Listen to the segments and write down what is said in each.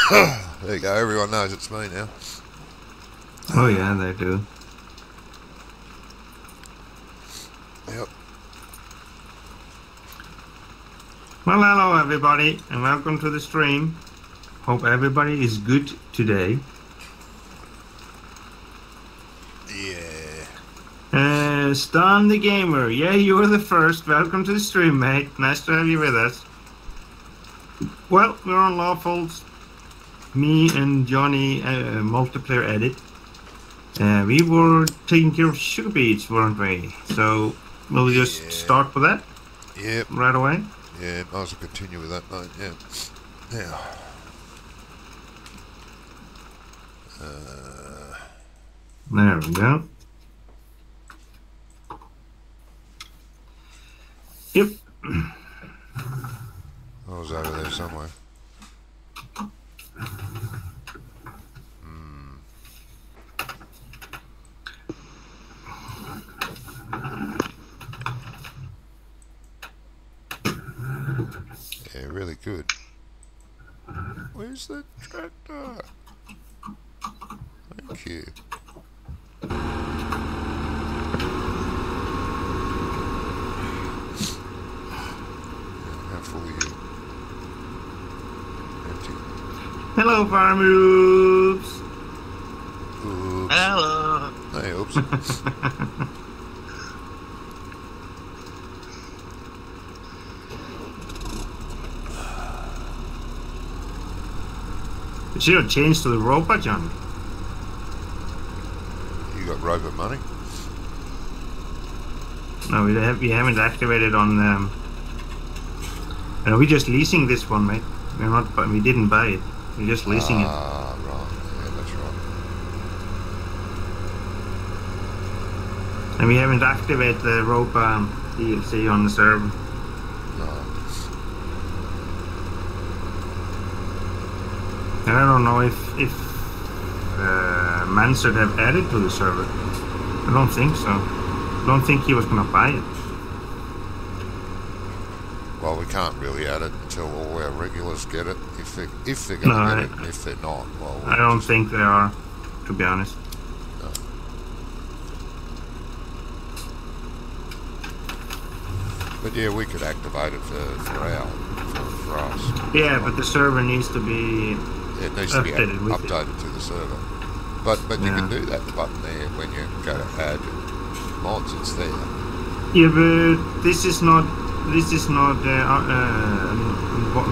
There you go, everyone knows it's me now. Oh yeah, they do. Yep. Well, hello everybody, and welcome to the stream. Hope everybody is good today. Yeah. Stan the Gamer, yeah, you were the first. Welcome to the stream, mate. Nice to have you with us. Well, we're on Lawful's, me and Johnny multiplayer edit. We were taking care of sugar beets, weren't we? So we'll just start with that. Yep. Right away. Yeah, might as well continue with that, mate. Yeah. Yeah. There we go. Yep. I was over there somewhere. Yeah, really good. Where's the tractor? Thank you. How full are you? Empty. Hello, Farm Oops. Oops. Hello. Hey, oops. You should have changed to the robot, Johnny. You got robot money? No, we haven't activated on. We're just leasing this one, mate. We're not. We didn't buy it. We're just leasing it. Ah, right. Yeah, that's right. And we haven't activated the Ropa DLC on the server. No. And I don't know if Mansard have added to the server. I don't think so. I don't think he was gonna buy it. Well, we can't really add it until all our regulars get it. If they're going to get it, and if they're not, well... I don't think they are, to be honest. No. But yeah, we could activate it for us. Yeah, but the server needs to be It needs to be updated to the server. But you can do that button there when you go to add mods. It's there. Yeah, but this is not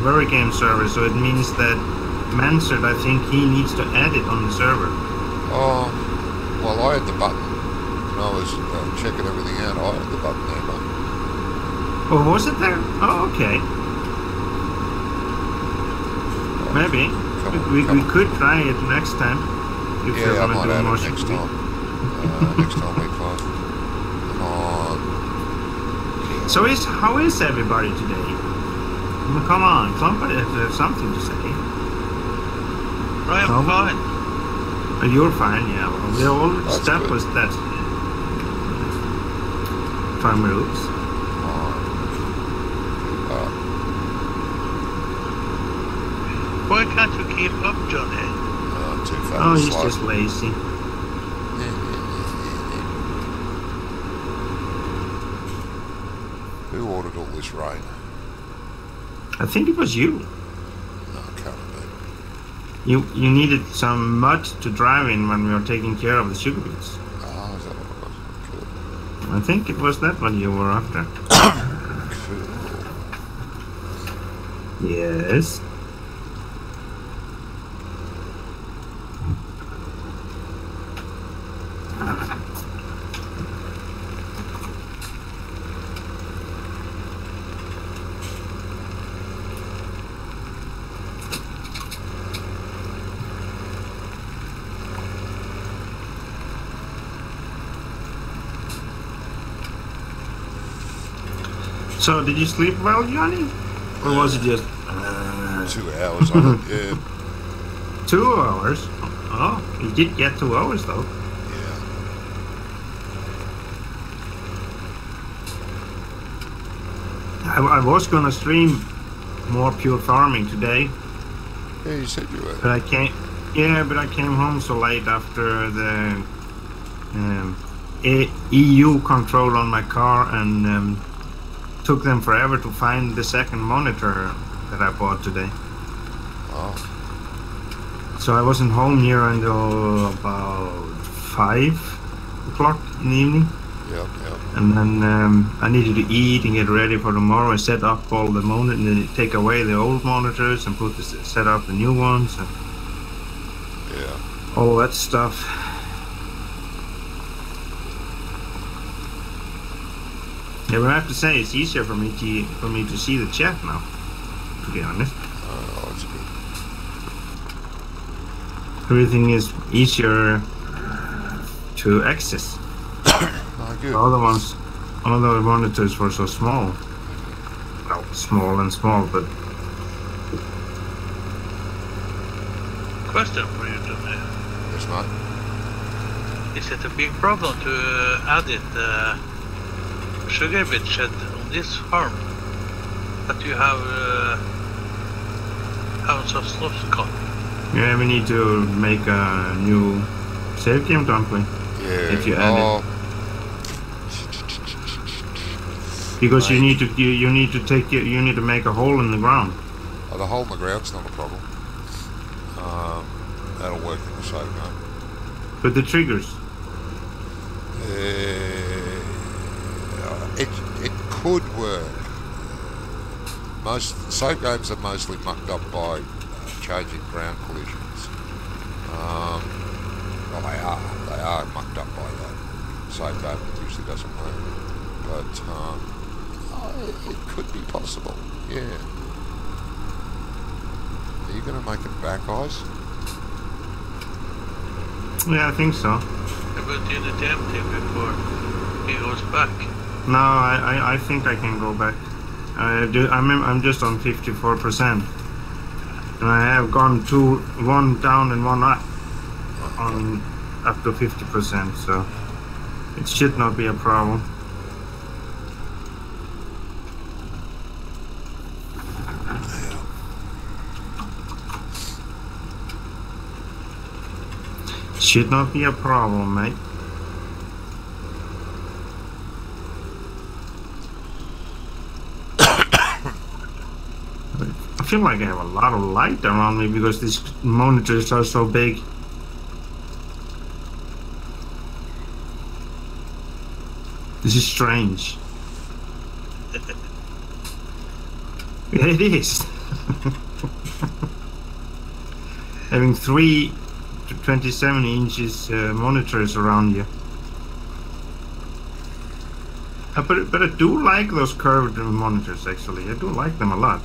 very game server, so it means that Mansard, I think he needs to add it on the server. Oh, well, I had the button when I was checking everything out. I had the button there, but... Oh, was it there? Oh, okay. Maybe. We could try it next time. If yeah, I might add more it next time. Next time we play. Come on. So how is everybody today? Come on, somebody has something to say. I'm fine. Oh, you're fine, yeah. Well, we all established that. Farmer Oops. Why can't you keep up, Johnny? Too fast. Oh, he's just lazy. Who ordered all this rain? I think it was you. No, it can't be. You needed some mud to drive in when we were taking care of the sugar beets. Oh, is that what it was? Cool. I think it was that one you were after. Cool. Yes. So, did you sleep well, Johnny? Or was it just... 2 hours on it, yeah. 2 hours? Oh, you did get 2 hours, though. Yeah. I was gonna stream more pure farming today, Yeah, you said you were. But I came. Yeah, but I came home so late after the EU control on my car, and took them forever to find the second monitor that I bought today. Oh, So I wasn't home here until about 5 o'clock in the evening. yep. And then I needed to eat and get ready for tomorrow. I set up all the monitors, and then take away the old monitors and set up the new ones and Yeah. all that stuff. Yeah, but I have to say it's easier for me to see the chat now. To be honest, Oh, it's good. everything is easier to access. Oh, good. All the monitors were so small. Well, small and small, but Question for you, Johnny. Yes, mate. Is it a big problem to edit sugar beet shed on this farm? That you have some slots cut? yeah, we need to make a new save game, don't we? Yeah. If you add it. Oh, Because you Right. need to make a hole in the ground. oh, the hole in the ground's not a problem. That'll work in the same game. But the triggers. It could work. Most save games are mostly mucked up by changing ground collisions. Well, they are mucked up by that. Save game usually doesn't work, but it could be possible. Yeah. Are you going to make it back, guys? Yeah, I think so. But you need to empty before he goes back. No, I think I can go back. I'm just on 54%, and I have gone one down and one up on up to 50%. So it should not be a problem. Should not be a problem, mate. I feel like I have a lot of light around me because these monitors are so big. This is strange. Yeah, it is. Having 3 to 27 inches monitors around you. But I do like those curved monitors, actually. I do like them a lot.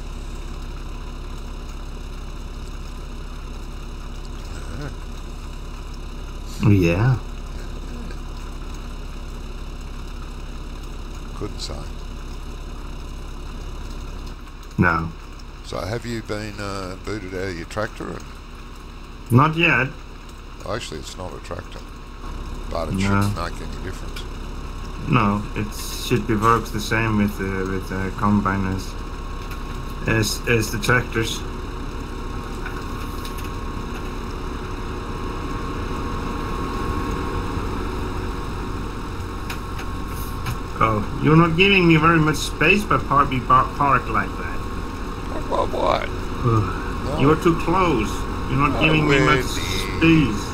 Yeah. Couldn't say. No. So have you been booted out of your tractor? And, Not yet. actually, it's not a tractor, but it No. shouldn't make any difference. No, it should be works the same with the combine as the tractors. Oh, you're not giving me very much space by park like that. What? No. You're too close. You're not giving me much space.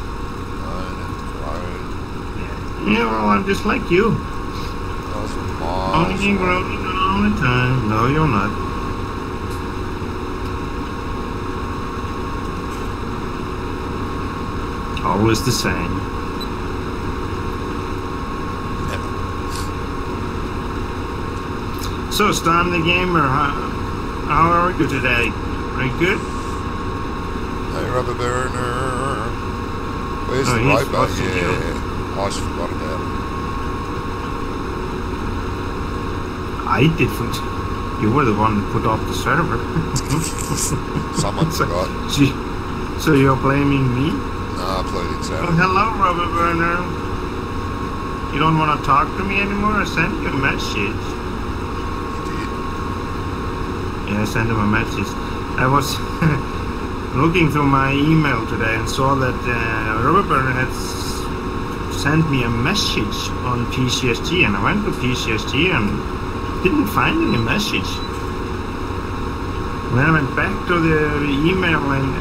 Yeah, well, I'm just like you. Only growing all the time. No, you're not. Always the same. So, Stan the Gamer, how are you today? Are you good? Hey, Rubber Burner. Where's the he's robot? watching you. Yeah, I just forgot about it. I didn't. You were the one that put off the server. Someone forgot. So you're blaming me? No, I played it Oh, Saturday. hello, Robert Werner. You don't want to talk to me anymore? I sent you a message. You did. Yeah, I sent him a message. I was looking through my email today and saw that Robert Burner had sent me a message on PCST, and I went to PCST and didn't find any message. And then I went back to the email and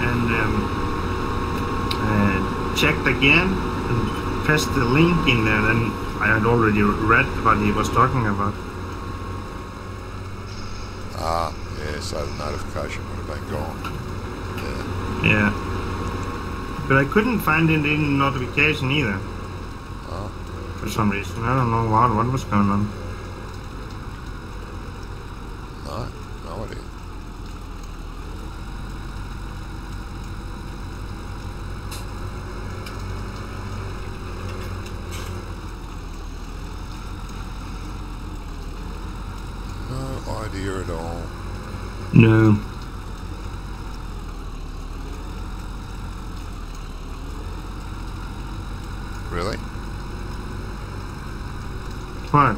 checked again and pressed the link in there. Then I had already read what he was talking about. Ah, yeah, so the notification would have been gone. Yeah. Yeah. But I couldn't find it in the notification either. Oh. For some reason. I don't know what was going on. No idea. No idea at all. No. Really? What?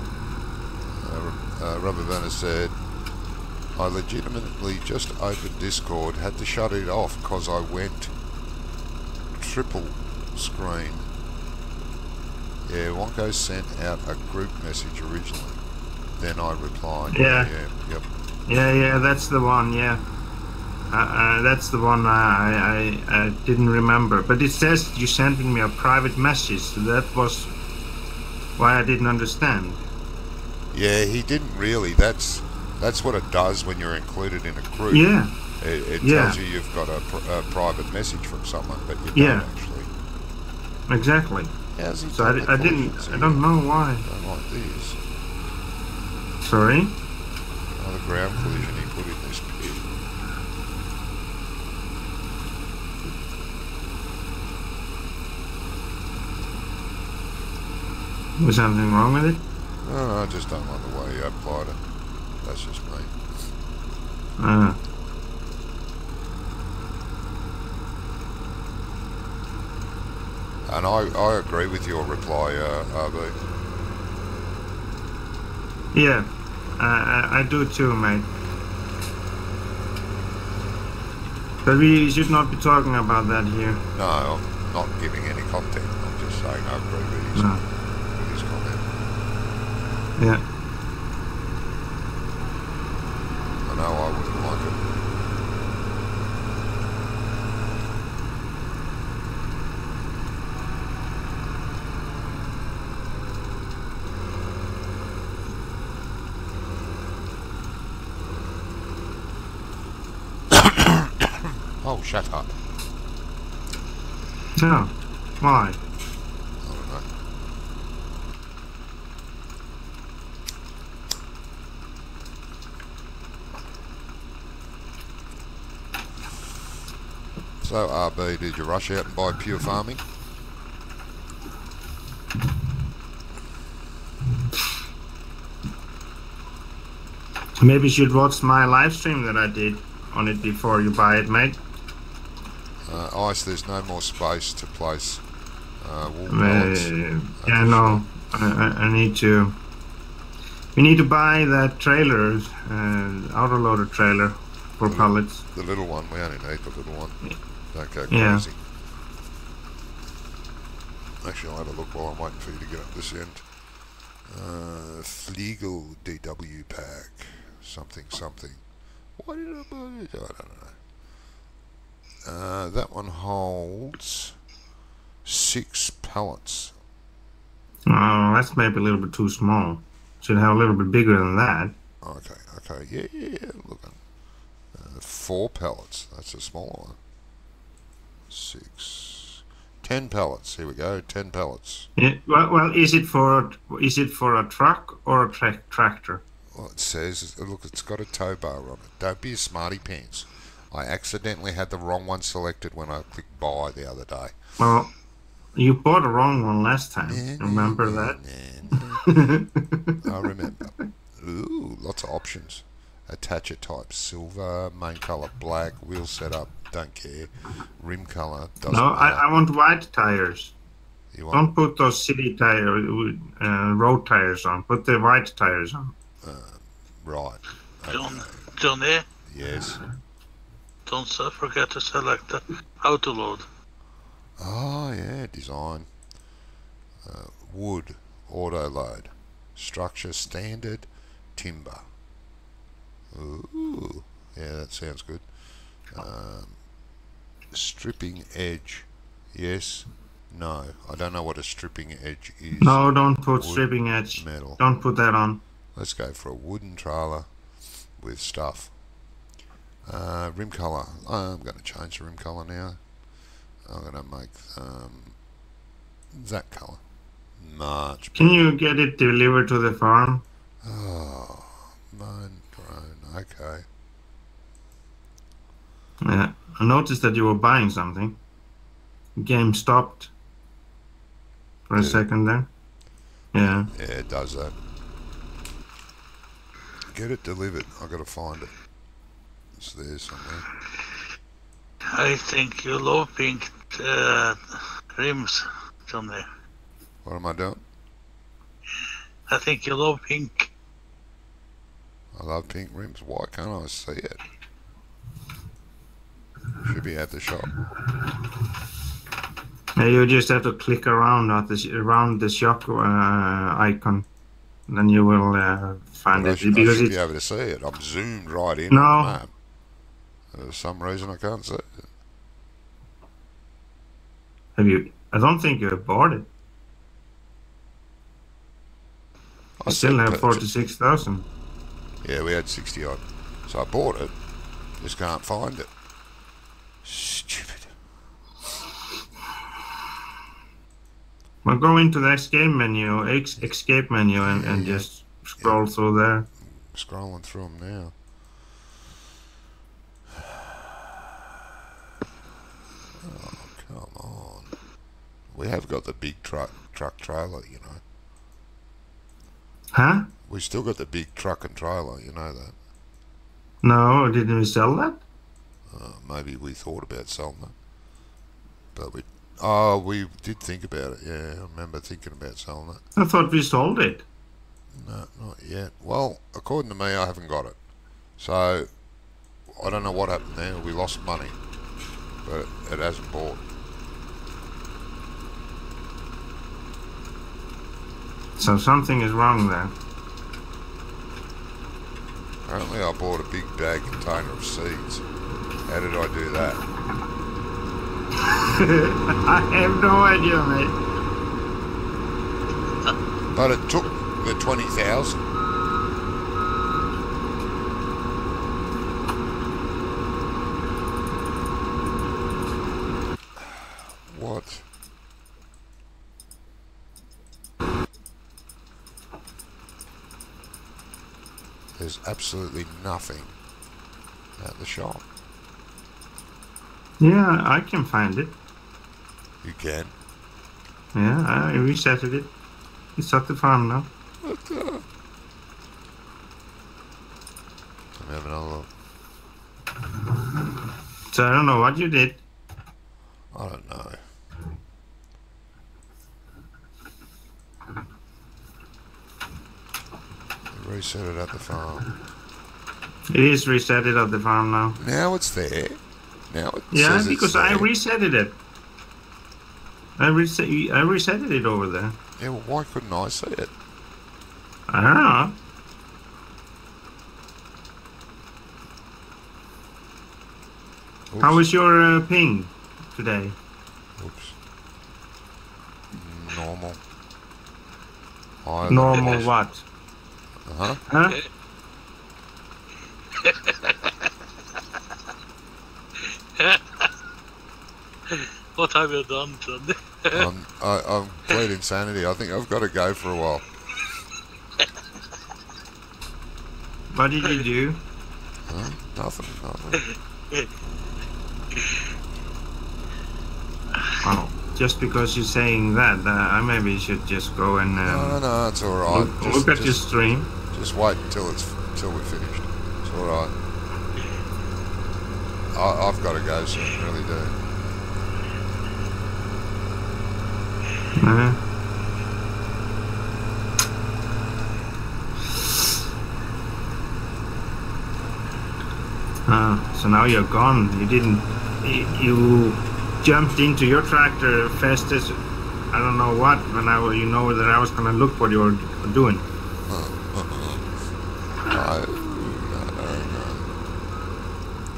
Rubber Burner said, I legitimately just opened Discord, had to shut it off because I went triple screen. Yeah, Wonko sent out a group message originally. Then I replied. Yeah. Yep. Yeah, that's the one, yeah. That's the one I didn't remember. But it says you sent me a private message, so that was why I didn't understand. Yeah, he didn't really. That's what it does when you're included in a group. Yeah. It tells you you've got a private message from someone, but you don't actually. Exactly. How's he so I don't know why. I don't like this. Sorry? Another ground collision he put in this pit. Was something wrong with it? No, I just don't like the way you applied it. That's just me. And I agree with your reply, RB. Yeah, I do too, mate. But we should not be talking about that here. No, I'm not giving any content. I'm just saying I agree with his comment. Yeah. I know I wouldn't like it. Oh, shut up. No. Why? I don't know. So, RB, did you rush out and buy Pure Farming? Maybe you should watch my live stream that I did on it before you buy it, mate. Ice, there's no more space to place wool pallets. Yeah, no. I need to... We need to buy that trailer, autoloader trailer for pallets. The little one, we only need the little one. Don't go crazy. Yeah. Actually, I'll have a look while I'm waiting for you to get up this end. Flegel DW pack. Something. Why did I buy it? I don't know. That one holds 6 pallets. Oh, that's maybe a little bit too small. Should have a little bit bigger than that. Okay. Yeah. Look. 4 pallets. That's a smaller one. 6. 10 pallets. Here we go. 10 pallets. Yeah. Well, is it for a truck or a tractor? Well, it says, look, it's got a tow bar on it. Don't be a smarty pants. I accidentally had the wrong one selected when I clicked buy the other day. Well, you bought the wrong one last time. Remember that? I remember. Ooh, lots of options. Attacher type, silver, main colour black, wheel setup, don't care. Rim colour, doesn't matter. I want white tires. You want? Don't put those city road tires on. Put the white tires on. Right. Okay. John there? Yes. don't forget to select the auto load. Oh yeah, design. Wood, auto load. Structure, standard, timber. Ooh, yeah, that sounds good. Stripping edge. Yes. No. I don't know what a stripping edge is. No, don't put Wood, stripping edge. metal. Don't put that on. Let's go for a wooden trailer with stuff. Rim colour. I'm going to change the rim colour now. I'm going to make that colour. Much better. Can you get it delivered to the farm? Oh, mine grown. Okay. Yeah. I noticed that you were buying something. Game stopped for a Did it? second there. Yeah. Yeah, it does that. Get it delivered. I've got to find it. It's there somewhere. I think you love pink rims, Johnny. What am I doing? I think you love pink. I love pink rims. Why can't I see it? Should be at the shop. Yeah, you just have to click around around the shop icon. Then you will find But I it. should Because be it's, able to see it. I'm zoomed right in No. on the map. For some reason I can't see it. I don't think you have bought it. I You still said have purchase. 46,000. Yeah, we had 60 odd. So I bought it. Just can't find it. Stupid. Well, go into the escape menu, and just scroll through there. Scrolling through them now. Oh, come on. We have got the big truck trailer, you know. Huh? We still got the big truck and trailer, you know that. No, didn't we sell that? Maybe we thought about selling it. But we did think about it, yeah. I remember thinking about selling it. I thought we sold it. No, not yet. Well, according to me, I haven't got it. So, I don't know what happened there. We lost money. But it hasn't bought. So something is wrong there. Apparently I bought a big bag container of seeds. How did I do that? I have no idea, mate. But it took the 20,000. What? There's absolutely nothing at the shop. Yeah, I can find it. You can. Yeah, I resetted it. It's at the farm now. What the? Let me have another look. So I don't know what you did. I don't know. Reset it at the farm. It is resetted at the farm now. Now it's there. Now it Yeah, says because it's I there. resetted it. I resetted it over there. Yeah, well, why couldn't I see it? I don't know. Oops. How was your ping today? Oops. Normal. Higher Normal than what? Uh-huh. Huh? What have you done, Johnny? I'm complete insanity. I think I've got to go for a while. What did you do? Huh? Nothing. Oh, just because you're saying that, I maybe should just go and No, it's all right. look at your stream. Just wait until we're finished. It's all right. I've got to go soon, really do. So now you're gone. You didn't. You jumped into your tractor fastest. I don't know what. When you know that I was gonna look what you were doing. No.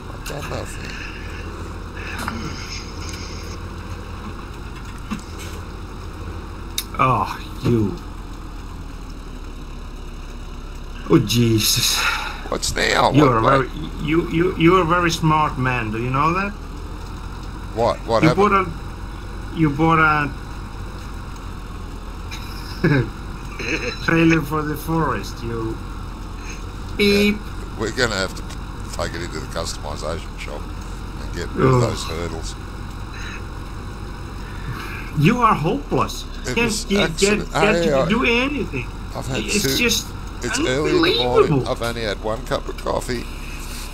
I've done nothing. Oh, you. Oh Jesus. What's now? You're you're a very smart man. Do you know that? What You happened? bought a trailer for the forest. You beep. We're going to have to take it into the customization shop and get rid of those hurdles. You are hopeless. It Can't get to do anything. I've had It's just It's early in the morning. unbelievable. I've only had 1 cup of coffee.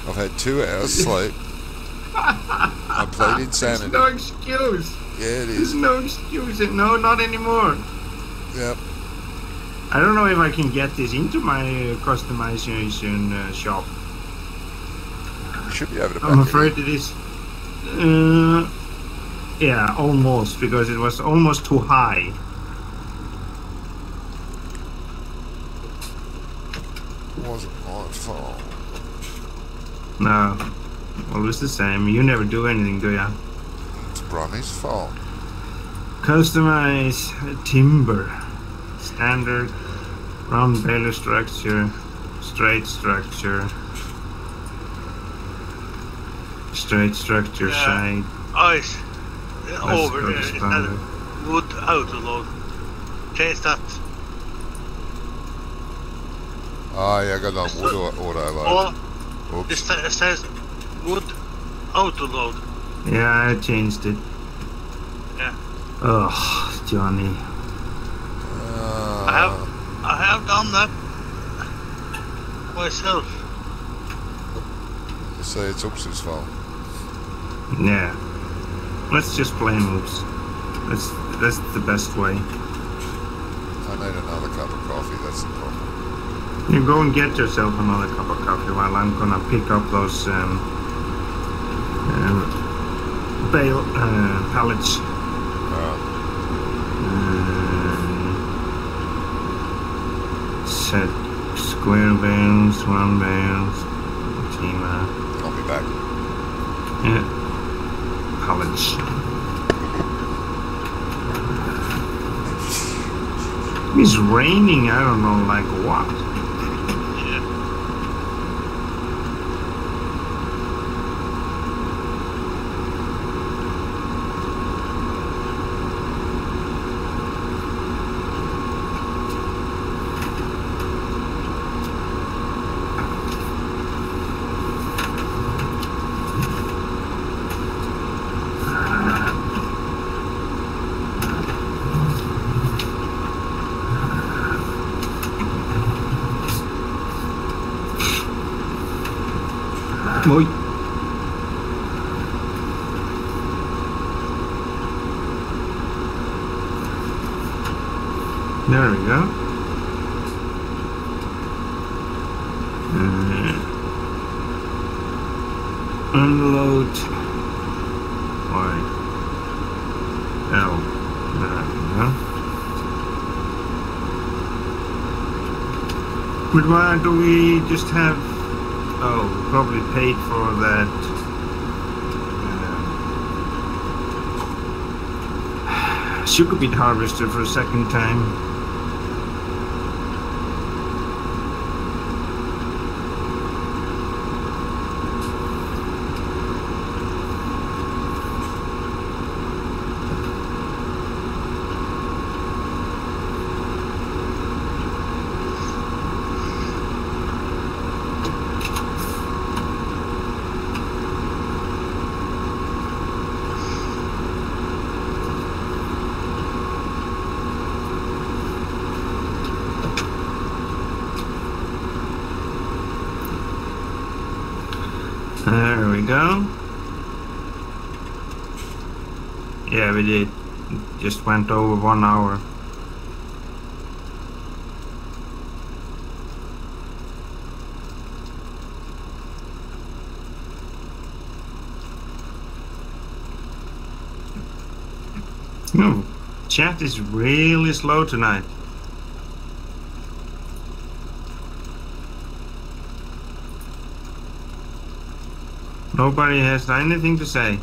I've had 2 hours sleep. I played insanity. There's no excuse. Yeah, it There's is. no excuse. No, not anymore. Yep. I don't know if I can get this into my customization shop. You should be able to. I'm afraid it is. Yeah, almost, because it was almost too high. It wasn't my fault. No, always the same. You never do anything, do ya? It's Bronny's fault. Customize timber. Standard round baler structure. Straight structure. Straight structure side. Ice. Let's Over go there. to Is that standard. wood autoload? Change that. Oh, yeah, I got no wood auto load. Or Oops. it says wood autoload. Yeah, I changed it. Yeah. Oh, Johnny. I have done that myself. So it's Oops's fault. Yeah. Let's just play moves. That's the best way. I need another cup of coffee, that's the problem. You go and get yourself another cup of coffee while I'm gonna pick up those bale pallets. Set square bales, round bales, Fatima. I'll be back. Yeah. Pallets. It's raining, I don't know like what. Yeah. Oi. There we go. Unload. Y. L. There we go. But why do we just have... Oh, we probably paid for that. Sugar beet harvester for a second time. There we go. Yeah, we did. Just went over 1 hour. No, chat is really slow tonight. Nobody has anything to say.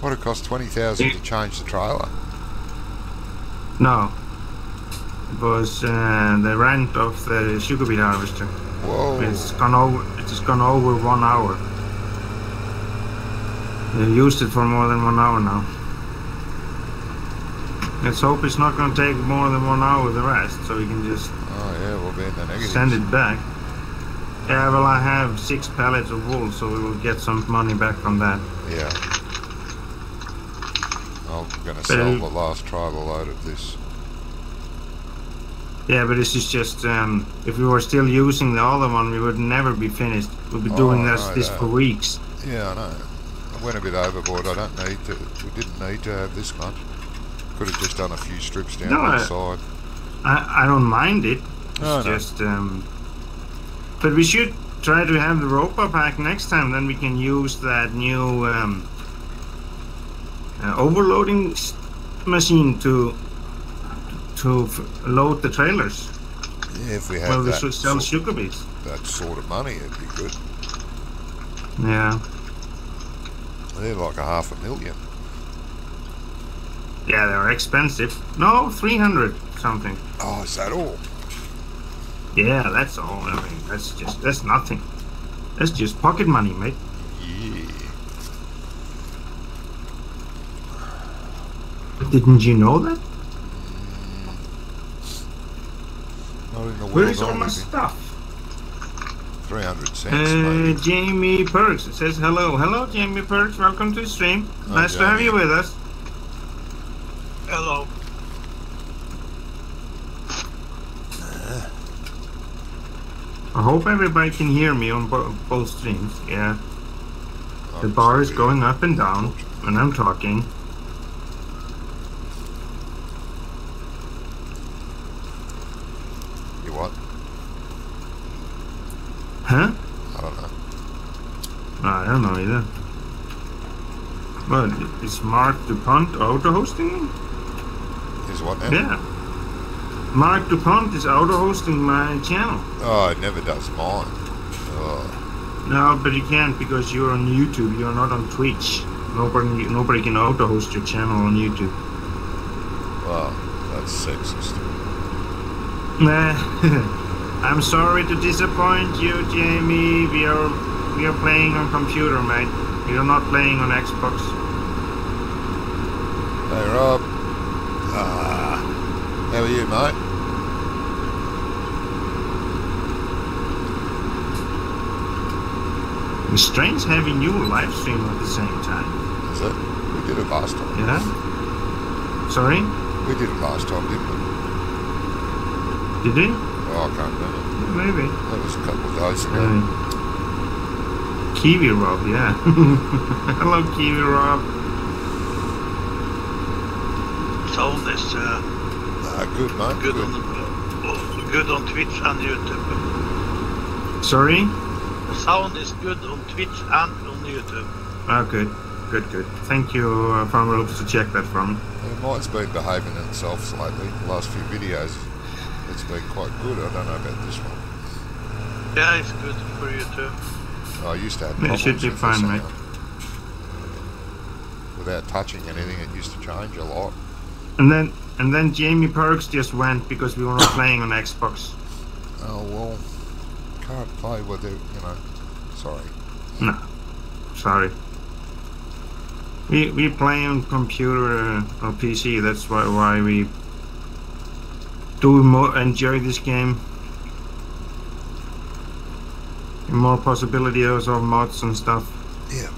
What it cost 20,000 to change the trailer? No. It was the rent of the sugar beet harvester. Whoa. It's gone over 1 hour. They used it for more than 1 hour now. Let's hope it's not going to take more than 1 hour the rest, so we can just Oh yeah, we'll be in the negative. send it back. Yeah, well, I have 6 pallets of wool, so we will get some money back from that. Yeah. I'm going to sell the last trailer load of this. Yeah, but this is just, if we were still using the other one, we would never be finished. We'll be doing this for weeks. Yeah, I know. I went a bit overboard. I don't need to. We didn't need to have this much. Could have just done a few strips down the side. I don't mind it. It's No. just, but we should try to have the roper pack next time. Then we can use that new overloading machine to load the trailers. Yeah, if we had Well, we that, should sell sugar beets. that sort of money, it'd be good. Yeah. They're like $500,000. Yeah, they're expensive. No, 300 something. Oh, is that all? Yeah, that's all. I mean, that's nothing. That's just pocket money, mate. Yeah. Didn't you know that? Not in the world. Where is all I my live in. stuff? 300 cents, maybe. Jamie Perks says hello. Hello, Jamie Perks. Welcome to the stream. Nice to have you with us. Hello. I hope everybody can hear me on both streams. Yeah. The I'm bar is sorry. going up and down when I'm talking. You what? Huh? I don't know. I don't know either. Well, is Mark DuPont auto-hosting? Is what now? Yeah. Mark DuPont is auto-hosting my channel. Oh, it never does mine. Oh. No, but you can't because you're on YouTube. You're not on Twitch. Nobody can auto-host your channel on YouTube. Well, that's sexist. Nah. I'm sorry to disappoint you, Jamie. We are playing on computer, mate. We are not playing on Xbox. Hey, Rob. How are you, mate? It's strange having you live stream at the same time. Is it? We did it last time. Yeah? Sorry? We did it last time, didn't we? Did we? Oh, I can't remember. Maybe. That was a couple of days ago. Kiwi Rob, yeah. Hello, Kiwi Rob. Sound is Good, mate. good on Twitch and YouTube. Sorry? The sound is good on Twitch and on YouTube. Oh, good. Good. Thank you, Farm Ropes, to check that for me. Mine's been behaving itself slightly. The last few videos, it's been quite good. I don't know about this one. Yeah, it's good for you too. I used to have It problems should be with the fine, sound. mate. Without touching anything, it used to change a lot. And then Jamie Perks just went because we were not playing on Xbox. Oh well, can't play with it, you know. Sorry. No, sorry. We play on computer or PC. That's why we do more enjoy this game. More possibilities of mods and stuff. Yeah.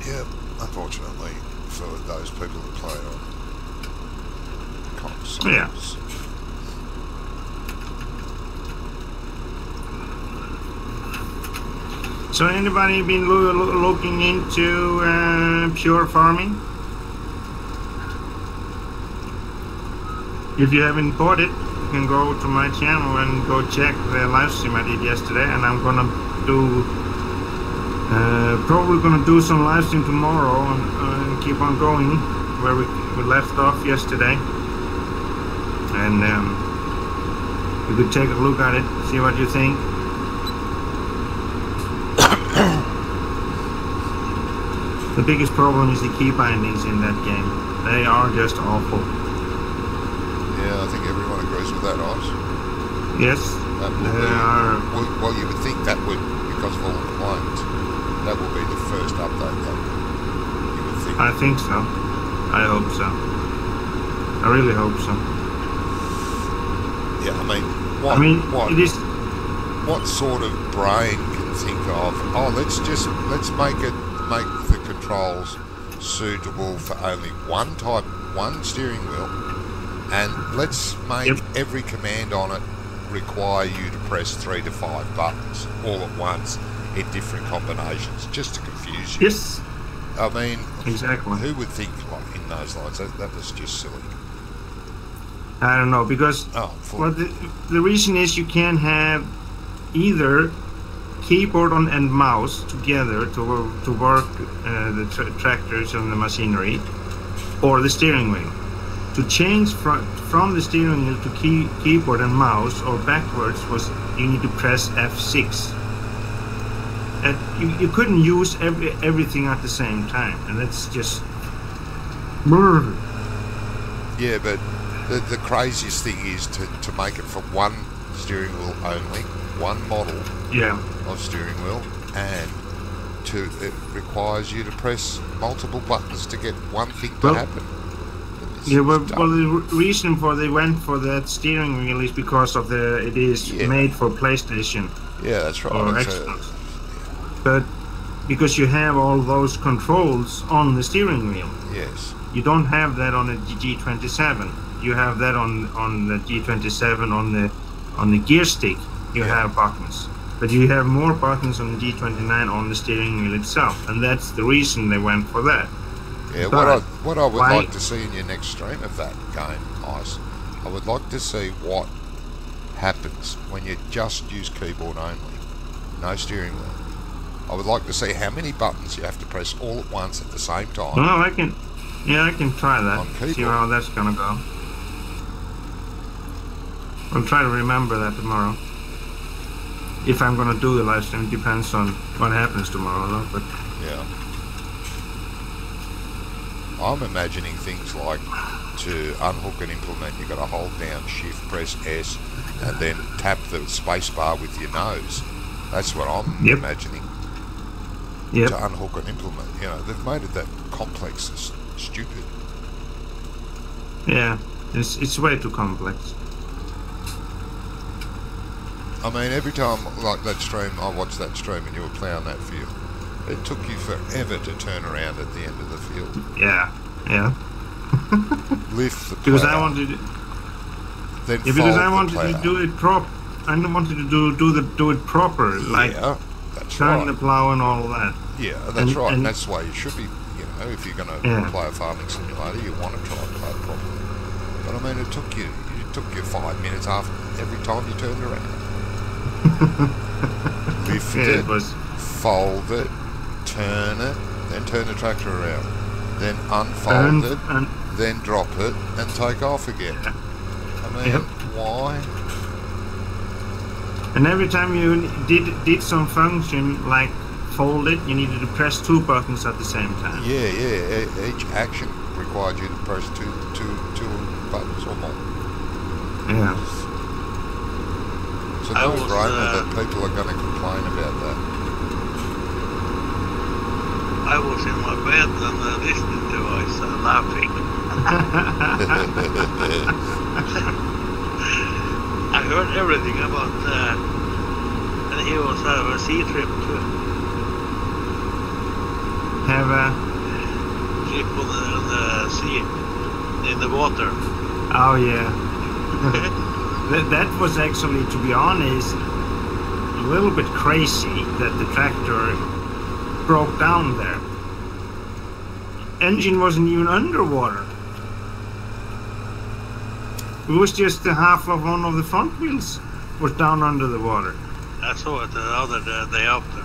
Yeah. Unfortunately, for those people that play on consoles. Yeah. So anybody been looking into pure farming? If you haven't bought it, you can go to my channel and go check the live stream I did yesterday, and I'm gonna do probably gonna do some live stream tomorrow and keep on going where we left off yesterday, and you could take a look at it, see what you think. The biggest problem is the key bindings in that game. They are just awful. Yeah, I think everyone agrees with that, Ice. Yes, That will they be, are. well, you would think that would, because of all the complaints, that will be the first update, though. You would think. I think so. I hope so. I really hope so. Yeah, I mean, It is. what sort of brain can think of, oh, let's make the controls suitable for only one steering wheel, and let's make every command on it require you to press 3 to 5 buttons all at once in different combinations, just to confuse you. Yes, I mean, exactly. who would think like in those lines? That was just silly. I don't know, because well, the reason is you can have either keyboard and mouse together to work the tractors and the machinery, or the steering wheel. To change from the steering wheel to keyboard and mouse or backwards you need to press F6. And you couldn't use everything at the same time, and that's just. Yeah, but the craziest thing is to make it for one steering wheel only, one model of steering wheel, and it requires you to press multiple buttons to get one thing to happen. Yeah, well, the reason they went for that steering wheel is because of it is made for PlayStation. Yeah, that's right. Or Xbox. But because you have all those controls on the steering wheel. Yes. You don't have that on the G27. You have that on the G27 on the gear stick. You have buttons, but you have more buttons on the G29 on the steering wheel itself, and that's the reason they went for that. Yeah, but what I would like to see in your next stream of that game, Ice, I would like to see what happens when you just use keyboard only, no steering wheel. I would like to see how many buttons you have to press all at once at the same time. Well, I can try that. See how that's gonna go. I'll try to remember that tomorrow. If I'm gonna do the live stream, it depends on what happens tomorrow, though. But yeah, I'm imagining things like to unhook an implement, you've got to hold down Shift, press S, and then tap the space bar with your nose. That's what I'm imagining. To unhook an implement, you know, they've made it that complex and stupid. Yeah, it's way too complex. I mean, every time, like that stream, I watched that stream and you were ploughing that field. It took you forever to turn around at the end of the field. Yeah. Lift the plough. Because I wanted to. Then because I wanted to do it I wanted to do it proper, like turn the plough and all that. Yeah, that's right. And that's why you should be. You know, if you're going to play a farming simulator, you want to try and play it properly. But I mean, it took you 5 minutes every time you turned around. Lift it, fold it, turn it, then turn the tractor around, then unfold it, then drop it, and take off again. I mean, why? And every time you did some function, like fold it, you needed to press 2 buttons at the same time. Yeah. Each action required you to press two buttons or more. Yeah. So I no was, brainer that people are going to complain about that. I was in my bed and listening to us laughing. I heard everything about and he was have a sea trip too. Have a... Trip on the sea, in the water. Oh, yeah. That was actually, to be honest, a little bit crazy that the tractor broke down there. Engine wasn't even underwater. It was just the half of one of the front wheels was down under the water. I saw it the other day after.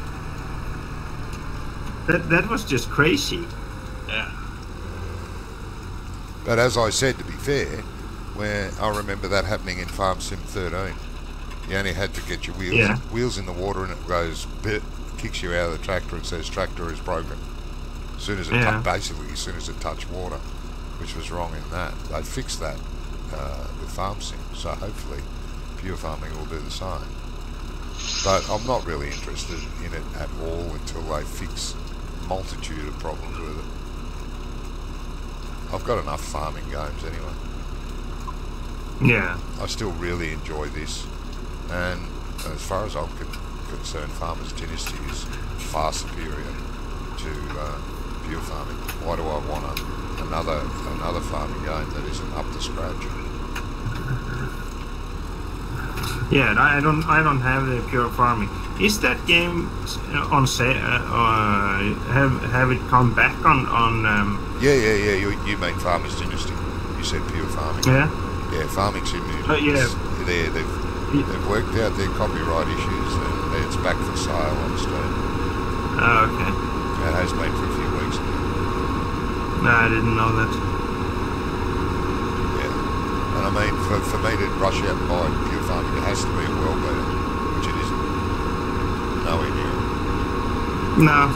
That was just crazy. Yeah. But as I said, to be fair, where I remember that happening in Farm Sim 13, you only had to get your wheels in the water, and it goes kicks you out of the tractor and says tractor is broken. As soon as it basically as soon as it touched water, which was wrong in that. They fixed that with Farm Sim, so hopefully Pure Farming will do the same. But I'm not really interested in it at all until they fix multitude of problems with it. I've got enough farming games anyway. Yeah. I still really enjoy this, and as far as I'm concerned, Farmers Dynasty is far superior to Pure Farming. Why do I want another farming game that isn't up to scratch? Yeah, I don't have the Pure Farming. Is that game on sale? Have it come back on? Yeah. You mean Farmers Dynasty? You said Pure Farming. Yeah. Yeah, Farming Sim yeah. They've worked out their copyright issues, and it's back for sale on Steam. Oh, okay. It has been for a few weeks now. No, I didn't know that. Yeah, and I mean, for me to rush out and buy Pure Farming, it has to be a world beater, which it isn't. Nowhere near it. No.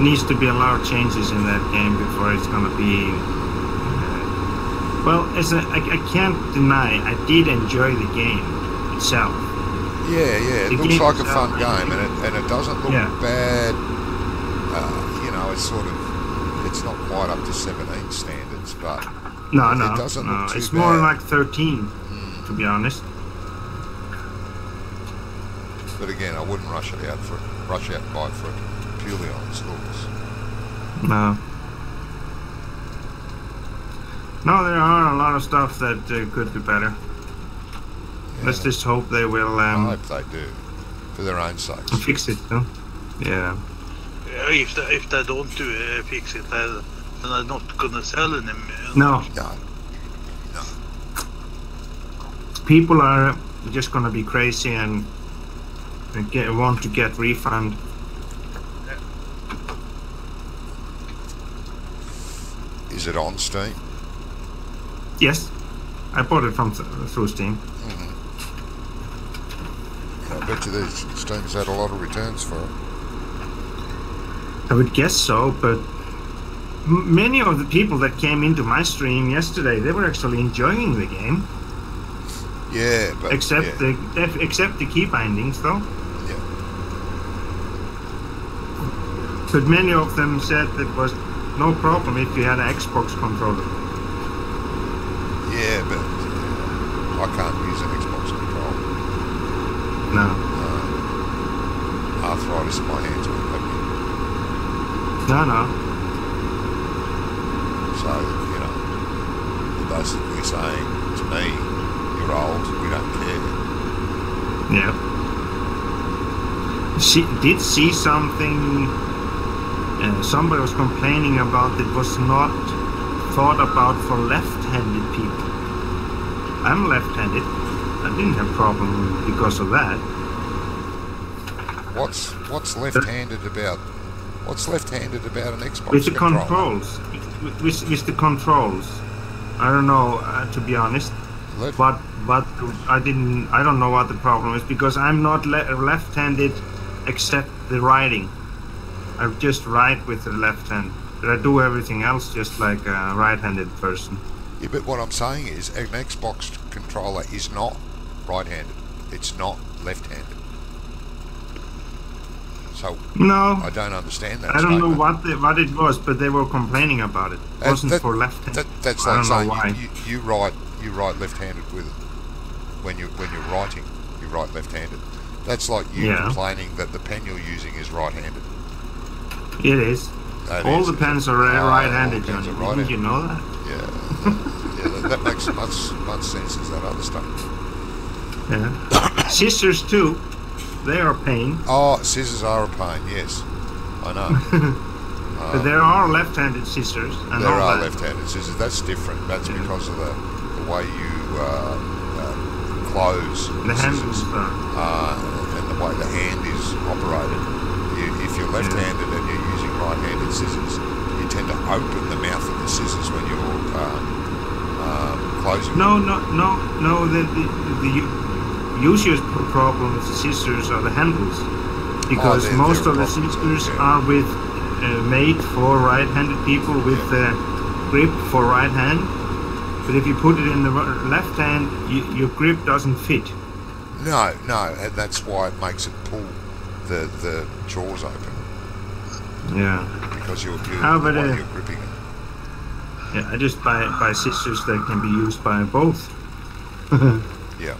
Needs to be a lot of changes in that game before it's gonna be. Well, I can't deny I did enjoy the game itself. Yeah, it looks like a fun game, and it doesn't look bad. It's not quite up to 17 standards, but no, it doesn't look too it's bad. more like 13, to be honest. But again, I wouldn't rush out and buy it for it purely on its looks. No. No, there are a lot of stuff that could be better. Yeah. Let's just hope they will. I hope they do, for their own sakes. Fix it, though. Yeah. If they don't fix it, then they're not gonna sell any. No. No. People are just gonna be crazy and want to get refund. Is it on Steam? Yes, I bought it from through Steam. I bet you Steam's had a lot of returns for it. I would guess so, but many of the people that came into my stream yesterday, they were actually enjoying the game. Yeah, but except the key bindings, though. Yeah. But many of them said it was no problem if you had an Xbox controller. Yeah, but I can't use an Xbox controller. No. Arthritis in my hands won't let me. No. So, you're basically saying to me, you're old, we don't care. Yeah. Did see something. Somebody was complaining about it was not thought about for left-handed people. I'm left-handed. I didn't have problem because of that. What's left-handed about? What's left-handed about an Xbox with the controller? controls? With the controls, I don't know to be honest. But I don't know what the problem is because I'm not left-handed except the writing. I just write with the left hand, but I do everything else just like a right-handed person. Yeah, but what I'm saying is an Xbox controller is not right-handed. It's not left-handed. So No, I don't understand that. I don't know statement. what it was, but they were complaining about it. It wasn't for left-handed. That's I like don't know saying why. you write left-handed with when you're writing, you write left-handed. That's like you Yeah. complaining that the pen you're using is right-handed. It is. That All is, the is pens it? are Oh, right-handed, all pens Johnny. are right-handed. Didn't you know that? Yeah, that makes much sense as that other stuff. Yeah. Scissors too. They are pain. Oh, scissors are a pain. Yes, I know. But there are left-handed scissors. I There know are that. left-handed scissors. That's different. That's because of the way you close The handles scissors are. and the way the hand is operated. If you're left-handed and you're using right-handed scissors, you tend to open the mouth of the scissors when you're closing. No. The usual problem with the scissors are the handles, because they're most of the problems, scissors yeah. are with made for right-handed people with grip for right hand. But if you put it in the left hand, your grip doesn't fit. No, and that's why it makes it pull the jaws open Yeah. because you're but, the way you're gripping it. Yeah. I just buy scissors that can be used by both. Yeah.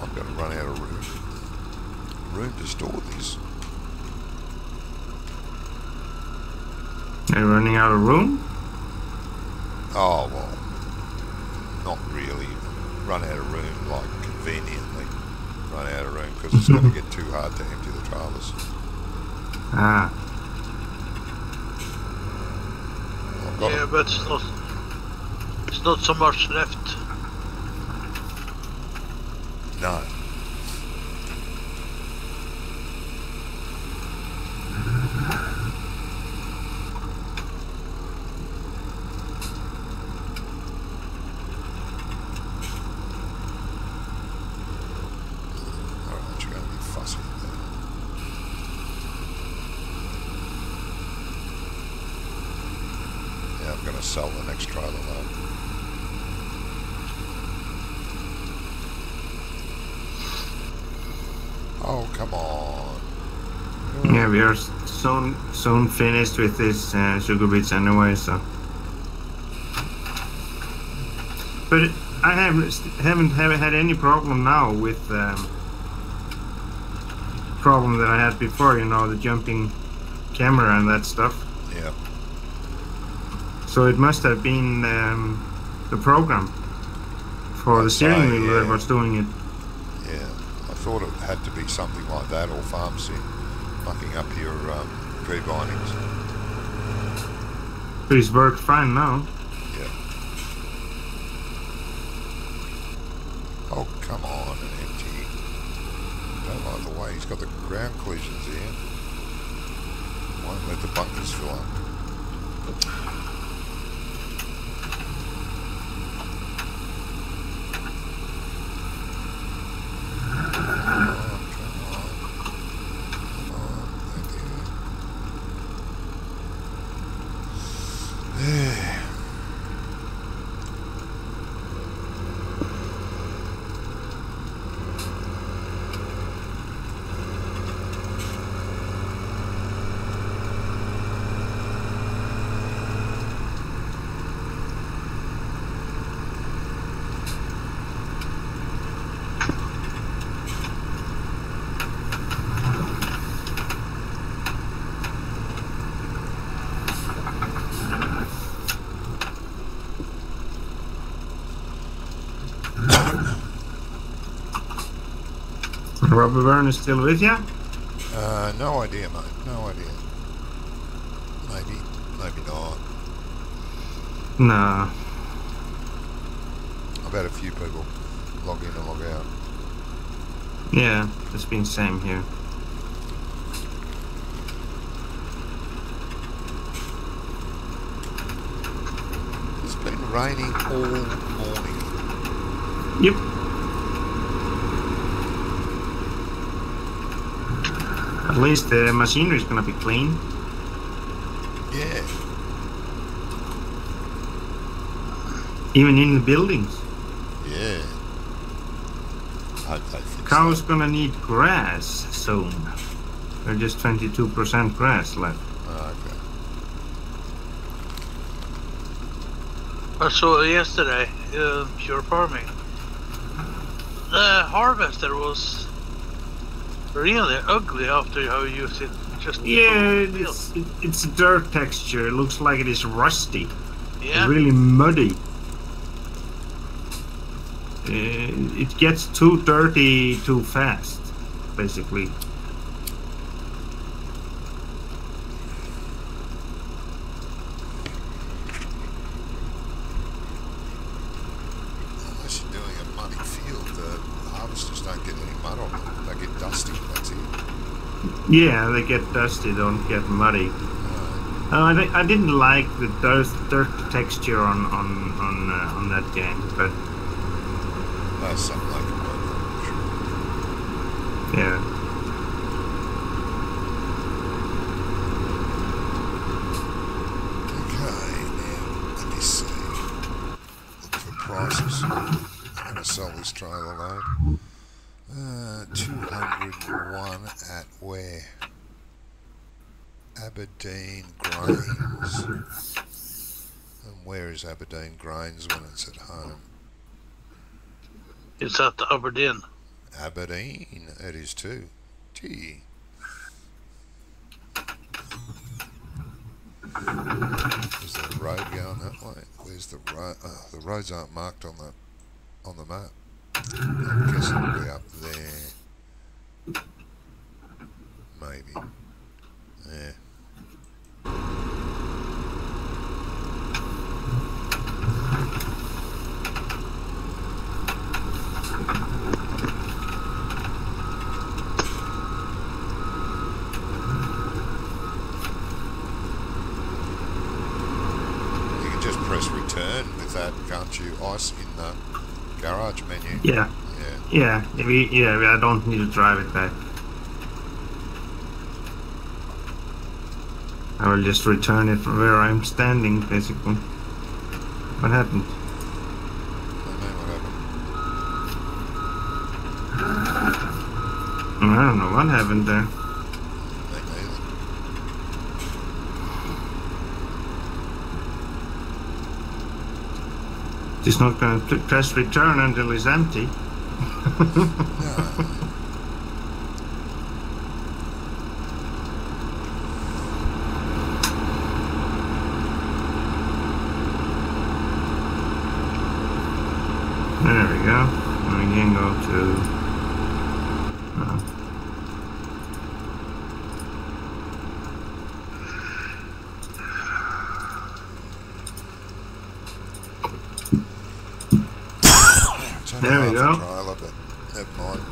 I'm going to run out of room to store this. Are you running out of room? Oh, well, not really. Run out of room, like conveniently run out of room, because it's going to get too hard to empty the trailers. Ah. I've got Yeah, but it's not so much left. no. Alright, you're going to be fussy there. Yeah, I'm going to sell the next trailer load. Oh, come on. Yeah, we are soon finished with this sugar beets anyway, so. But I haven't had any problem now with problem that I had before. You know, the jumping camera and that stuff. Yeah. So it must have been the program for the steering wheel that was doing it. Yeah. I thought it had to be something like that, or pharmacy mucking up your tree bindings. But it's worked fine now. Yeah. Oh, come on, an MG. Don't like the way he's got the ground collisions here. Won't let the bunkers fill up. Robert Byrne is still with you? No idea, mate. No idea. Maybe not. No. I've had a few people log in and log out. Yeah, it's been same here. raining all morning. Yep. At least the machinery is gonna be clean. Yeah. Even in the buildings. Yeah. I hope they fix Cows that. gonna need grass soon. There's just 22% grass left. Oh, okay. I saw yesterday, pure farming. The harvester was really ugly after how you used it. Just Yeah, full field. it's dirt texture. It looks like it is rusty. Yeah. It's really muddy. It gets too dirty too fast, basically. Unless you're doing a muddy field, the harvesters don't get any mud on them. They get dusty, that's it. Yeah, they get dusty, don't get muddy. I didn't like the dirt texture on that game, but That's something they can work on, sure. yeah. Okay, now, let me see. Look for prices. I'm going to sell this trailer load. 201 at where? Aberdeen Grains. And where is Aberdeen Grains when it's at home? It's at Aberdeen. Aberdeen, it is too. Gee. Is there a road going that way? Where's the road? The roads aren't marked on the map. I'm guessing it'll be up there. Maybe. Yeah. You can just press return with that, can't you? Ice in the garage menu. Yeah. Yeah. Yeah, I don't need to drive it back. I will just return it from where I'm standing, basically. What happened? I know what happened. I don't know what happened there. Me neither. It's not going to press return until it's empty. No. There we go. And we can go to... There we go. Trailer, but never mind.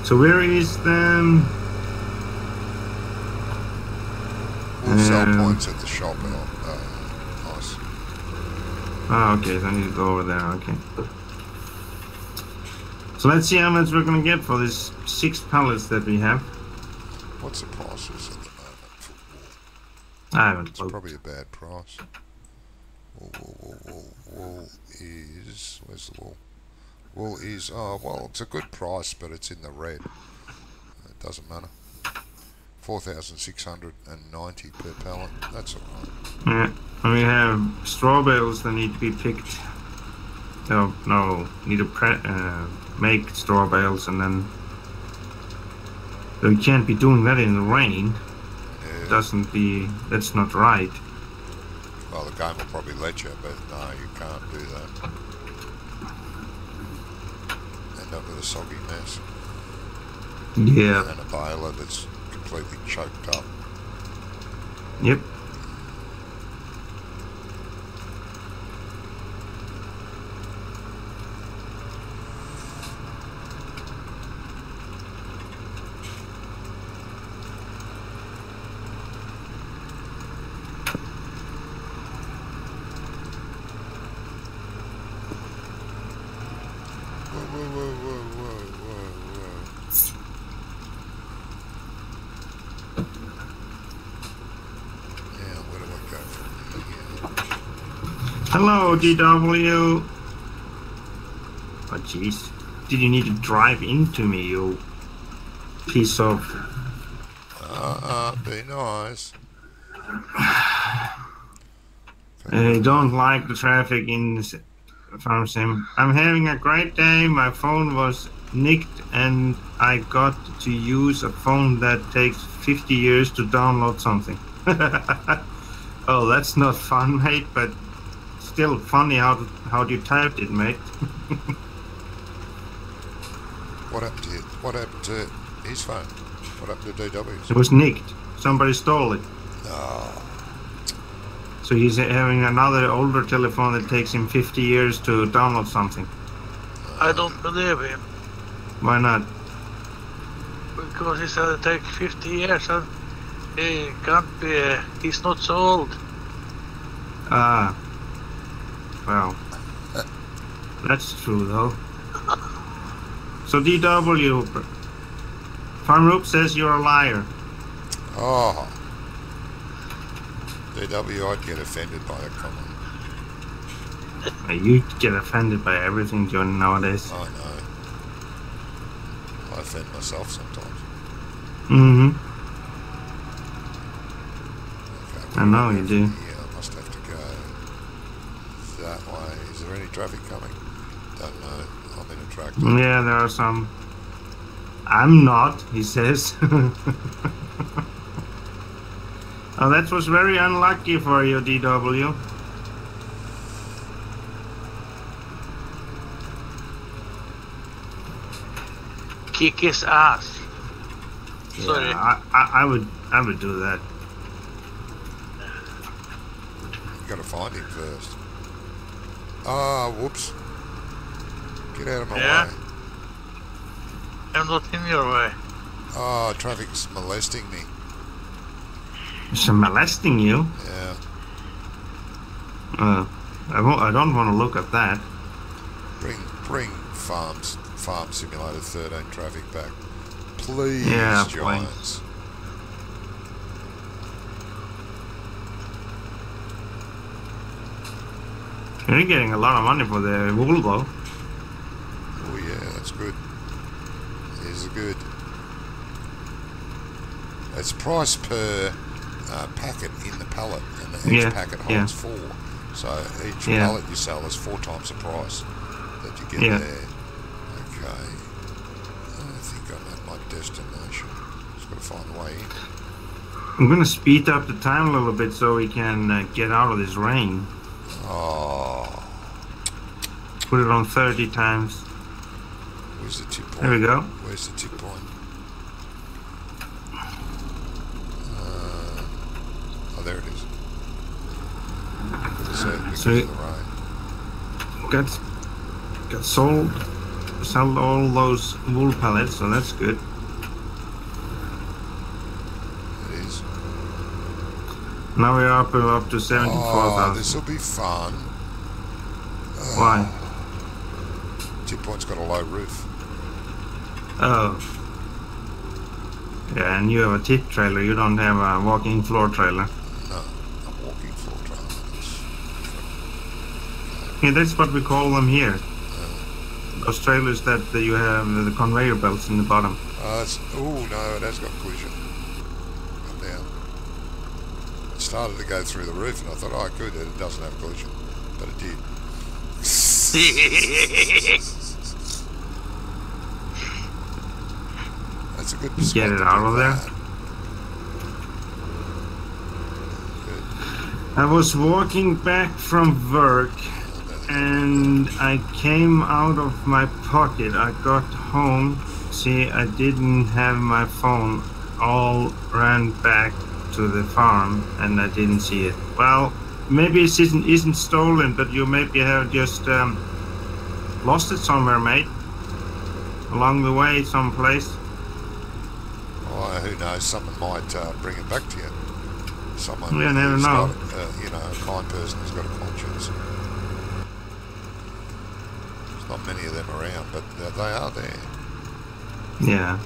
So where is the... All sell points at the shop are nice. Oh, okay, so I need to go over there, okay. So let's see how much we're gonna get for these 6 pallets that we have. What's the prices at the moment for wool? I haven't It's looked. probably a bad price. Wool is... Where's the wool? Wool is... Oh, well, it's a good price, but it's in the red. It doesn't matter. 4,690 per pallet. That's alright. Yeah, and we have straw bales that need to be picked. Oh, no, need to make straw bales and then... So we can't be doing that in the rain. Yeah. That's not right. Well, the game will probably let you, but no, you can't do that. End up with a soggy mess. Yeah. And a baler that's completely choked up. Yep. Yeah, where do I go from here? Hello, DW. Oh, jeez. Did you need to drive into me, you piece of... Be nice. I don't like the traffic in Farm Sim. I'm having a great day. My phone was nicked and I got to use a phone that takes 50 years to download something. Oh, that's not fun, mate, but still funny how you typed it, mate. What happened to it? What happened to his phone? What happened to DW's? It was nicked. Somebody stole it. Oh, So he's having another older telephone that takes him 50 years to download something. I don't believe him. Why not? Because he said it takes 50 years and he can't be, he's not so old. Ah. Well. That's true, though. So DW, Farmroop says you're a liar. oh. DW, I'd get offended by a comment. You get offended by everything, John, nowadays. I know. I offend myself sometimes. Mm-hmm. Okay, I know you do. Yeah, I must have to go that way. Is there any traffic coming? Don't know. I'm in a tractor. Yeah, there are some. I'm not, he says. Oh, that was very unlucky for you, DW. Kick his ass. Sorry. Yeah, I would do that. You gotta find him first. Ah, whoops. Get out of my Yeah? way. I'm not in your way. Oh, traffic's molesting me. Is molesting you? Yeah. I don't want to look at that. Bring Farm Simulator 13 traffic back. Please, Yeah, Giants. You're getting a lot of money for the Volvo. Oh yeah, that's good. Is good. It's price per packet in the pallet, and each Yeah, packet yeah. holds 4. So each Yeah. pallet you sell is 4 times the price that you get Yeah. there. Okay. I think I'm at my destination. Just got to find the way in. I'm gonna speed up the time a little bit so we can get out of this rain. Oh, Put it on 30 times. where's the tip point? There we go. Where's the tip point? Oh, there it is. So because So- of the rain. Got sold all those wool pallets, so that's good. It is. Now we're up to Oh, 74,000. this will be fun. Why? Tip point's got a low roof. Oh. Yeah, and you have a tip trailer. You don't have a walk-in floor trailer. No, a walking floor trailer. Yeah, that's what we call them here. Those trailers that you have the conveyor belts in the bottom. Oh no, it has got collision. Come down. It started to go through the roof, and I thought, oh, good, it doesn't have collision, but it did. That's a good Get spot it to out do of there. that. Good. I was walking back from work and I came out of my pocket. I got home. See, I didn't have my phone. All ran back to the farm and I didn't see it. Well, maybe it isn't stolen, but you maybe have just lost it somewhere, mate. Along the way, someplace. Oh, who knows? Someone might bring it back to you. Someone You never who's know. got, a kind person who's got a conscience. There's not many of them around, but they are there. Yeah.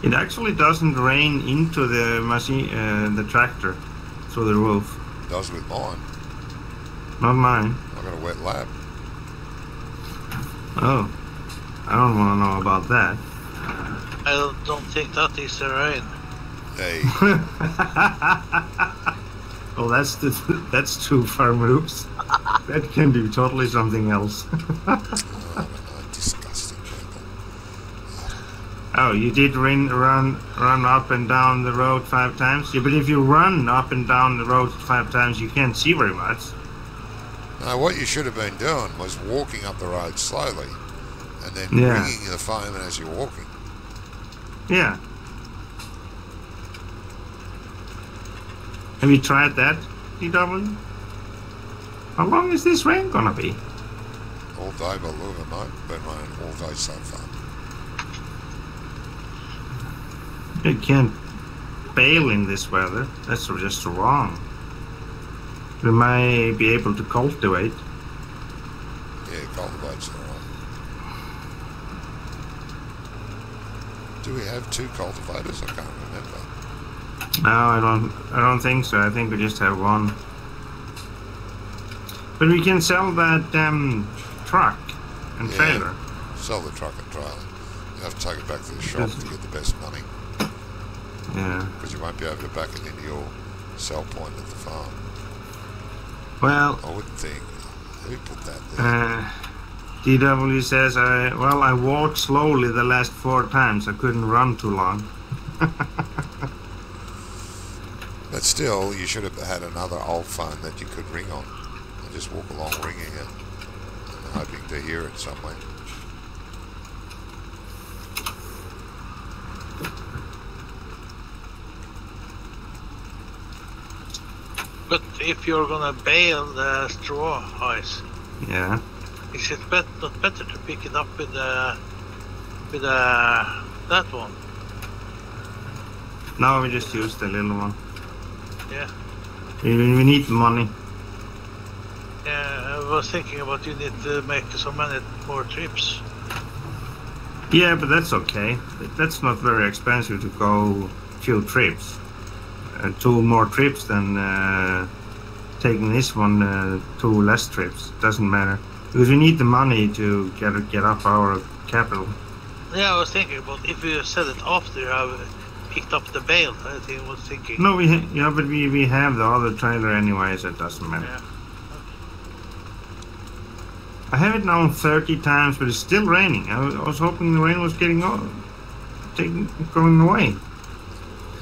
It actually doesn't rain into the machine, the tractor, through the roof. It does with mine. Not mine. I've got a wet lap. Oh, I don't want to know about that. I don't think that is the rain. Hey, Well, that's too far moves. That can be totally something else. disgusting people. Oh, you did run up and down the road 5 times? Yeah, but if you run up and down the road 5 times, you can't see very much. No, what you should have been doing was walking up the road slowly and then Yeah. ringing the phone as you're walking. Yeah. Have you tried that, DW? How long is this rain gonna be? All day, but look at mate, been raining all day so far. You can't bail in this weather. That's just wrong. We might be able to cultivate. Yeah, cultivate's all right. Do we have 2 cultivators? I can't remember. No, I don't think so. I think we just have 1. But we can sell that truck and Yeah. trailer. Sell the truck and trailer. You have to take it back to the shop to get the best money, Yeah. because you won't be able to back it into your sell point at the farm. Well, I wouldn't think. Who put that there? DW says, I walked slowly the last 4 times. I couldn't run too long. But still, you should have had another old phone that you could ring on and just walk along ringing it and hoping to hear it somewhere. But if you're gonna bale the straw ice, Yeah. is it not better to pick it up with that one? No, we just used the little one. Yeah. We need the money. Yeah, I was thinking about you need to make so many more trips. Yeah, but that's okay. That's not very expensive to go few trips. 2 more trips than taking this one 2 less trips. Doesn't matter. Because we need the money to get up our capital. Yeah, I was thinking about if you said it after you have picked up the bale. I was thinking. No, but we have the other trailer anyway, so it doesn't matter. Yeah. I have it now 30 times, but it's still raining. I was hoping the rain was going away.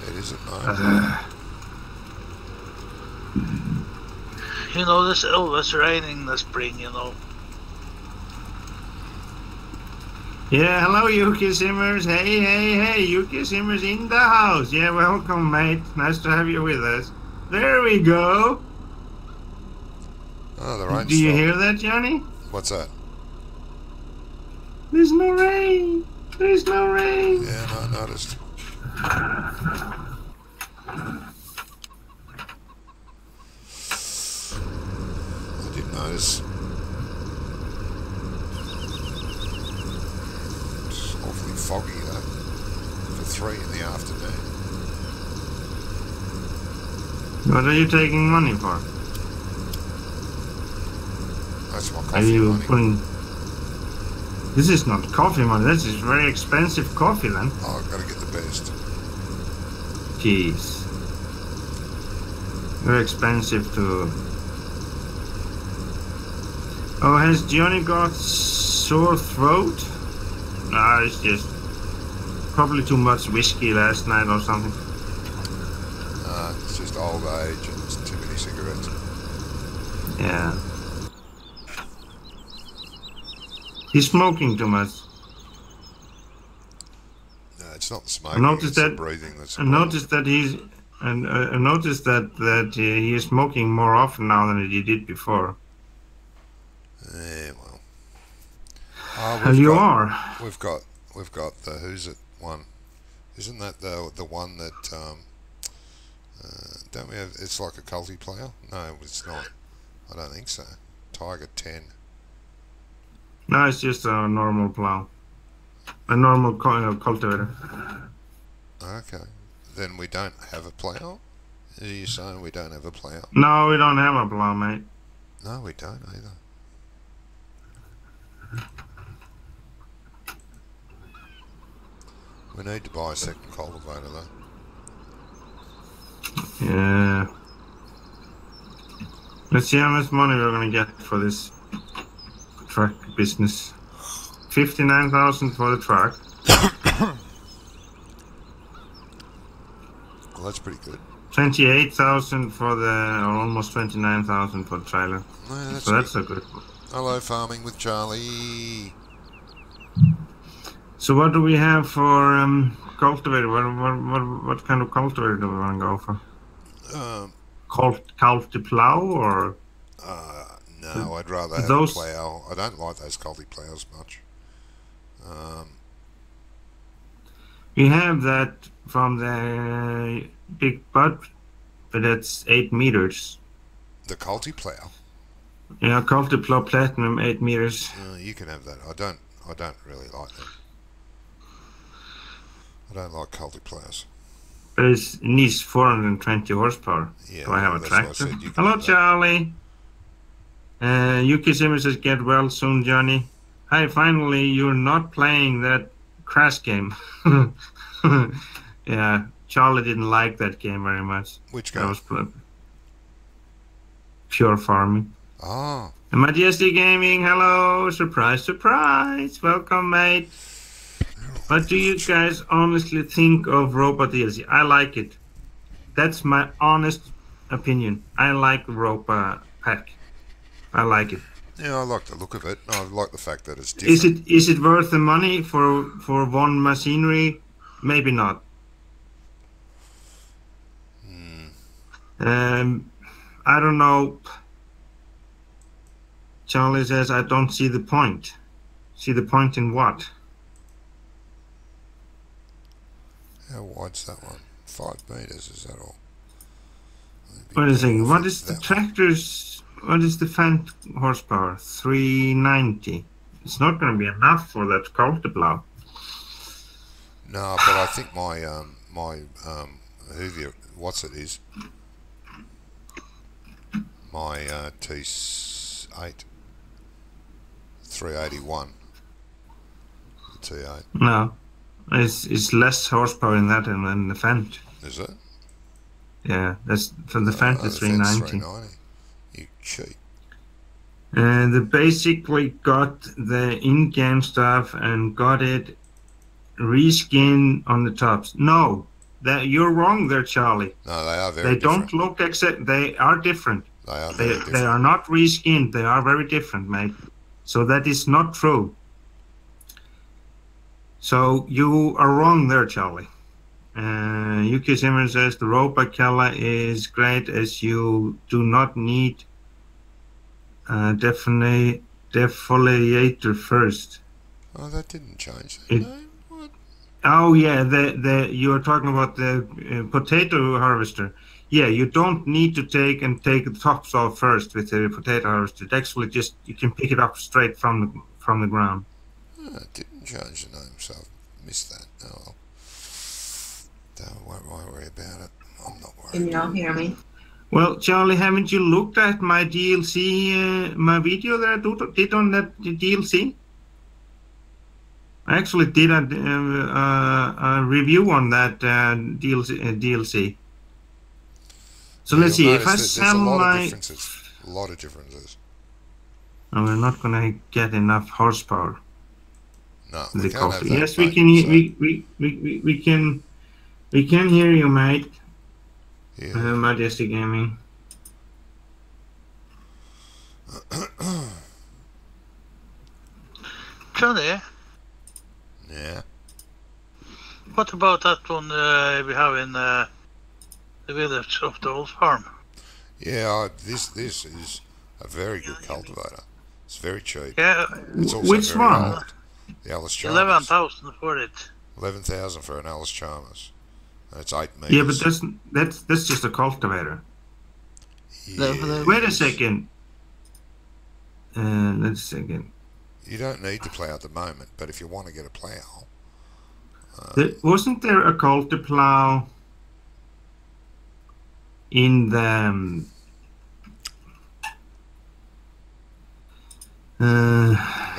It isn't nice. You know, there's always raining in the spring, you know. Yeah, hello, Yuki Simmers. Hey, Yuki Simmers in the house. Yeah, welcome, mate. Nice to have you with us. There we go. Oh, the rain Do you stopped. hear that, Johnny? What's that? There's no rain. There's no rain. Yeah, no, I noticed. I did notice. It's awfully foggy though for 3 in the afternoon. What are you taking money for? That's my Are coffee you money. putting... This is not coffee money. This is very expensive coffee then. Oh, I've got to get the best. Jeez. Very expensive to... Oh, has Johnny got sore throat? Nah, it's just probably too much whiskey last night or something. It's just old age and it's too many cigarettes. Yeah. He's smoking too much. No, it's not the smoking. noticed it's the that- breathing that's. I noticed that I noticed that he is smoking more often now than he did before. Yeah, well. Oh, And you are. We've got the who's it one? Isn't that the one that don't we have? It's like a culty player. No, it's not. I don't think so. Tiger 10. No, it's just a normal plow. A normal cultivator. Okay. Then we don't have a plough? Are you saying we don't have a plough? No, we don't have a plow, mate. No, we don't either. We need to buy a second cultivator though. Yeah. Let's see how much money we're gonna get for this truck business. 59,000 for the truck. Well, that's pretty good. 28,000 for the, or almost 29,000 for the trailer. No, So that's a good one. Hello, Farming with Charlie. So what do we have for cultivator? What kind of cultivator do we want to go for? Culti-plow or? No, I'd rather have those... a plough. I don't like those culti-ploughs much. We have that from the Big Bud, but that's 8 meters. The culti-plough? Yeah, Culti-plow Platinum 8 meters. You can have that. I don't really like that. I don't like culti-plows. But it needs 420 horsepower. Yeah, do I have a that's tractor? what I said. Hello, Charlie. Yuki Simmons says, get well soon, Johnny. Hi, finally, you're not playing that Crash game. Yeah, Charlie didn't like that game very much. Which That game? was pure farming. Oh. Majestic Gaming, hello. Surprise, surprise. Welcome, mate. What do you guys honestly think of Robot DLC? I like it. That's my honest opinion. I like the Robot pack. I like it. Yeah, I like the look of it. I like the fact that it's different. Is it worth the money for one machinery? Maybe not. I don't know. Charlie says, I don't see the point. See the point in what? How wide's that one? 5 meters, is that all? Wait a second. What is the tractor's? What is the fan horsepower? 390. It's not going to be enough for that culti-plow. No, but I think my Hoover, what's it is? My T8 381. The T8. No, it's less horsepower in that than the Fendt. Is it? Yeah, that's for the Fendt is 390. 390. You cheat. They basically got the in-game stuff and got it reskin on the tops. No, that you're wrong there, Charlie. No, they are very They different. don't look exact. They are different. They are very different. They are not reskinned. They are very different, mate. So that is not true. So you are wrong there, Charlie. Yuki Simmons says the Robot Kella is great as you do not need defoliator first. Oh, that didn't change that. No? What? Oh yeah, you are talking about the potato harvester. Yeah, you don't need to take the tops off first with the potato harvester. It actually just you can pick it up straight from the ground. Oh, it didn't change the name, so I missed that. Oh, well. Don't worry about it. I'm not worried. Can y'all hear me? Well, Charlie, haven't you looked at my DLC, my video that I did on that DLC? I actually did a review on that DLC. So let's see, if I sell my... A lot of differences. No, we're not going to get enough horsepower. No, we can't have that. Yes, we can. We can hear you, mate. Yeah. Majestic Gaming. Johnny, Yeah. what about that one we have in the village of the old farm? Yeah, this is a very good cultivator. It's very cheap. Yeah, It's also Which very one? old. The Alice Chalmers. 11,000 for it. 11,000 for an Alice Chalmers. And it's 8 meters. Yeah, but that's just a cultivator. Yeah. Wait a second. Let's see again. You don't need the plough at the moment, but if you want to get a plough, Wasn't there a Coulter plow in the the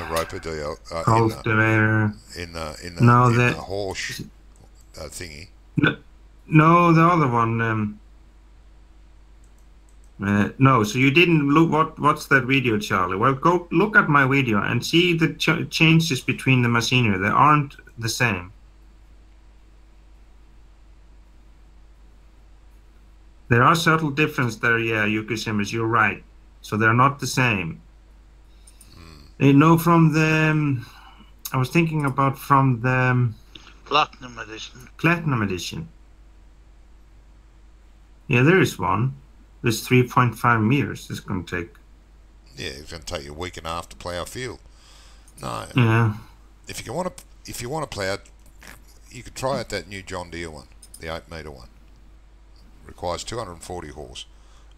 roper deal, cultivator? in the No, the horse thingy. No, the other one. No, so you didn't look. What's that video, Charlie? Well, go look at my video and see the changes between the machinery. They aren't the same. There are subtle differences there, yeah, Yukishimas, you're right. So they're not the same. No, from the... I was thinking about from the... Platinum edition. Platinum edition. Yeah, there is one. There's 3.5 meters it's going to take. Yeah, it's going to take you a week and a half to plough a field. No. Yeah. If you want to plough, you could try out that new John Deere one, the 8-metre one. Requires 240 horse,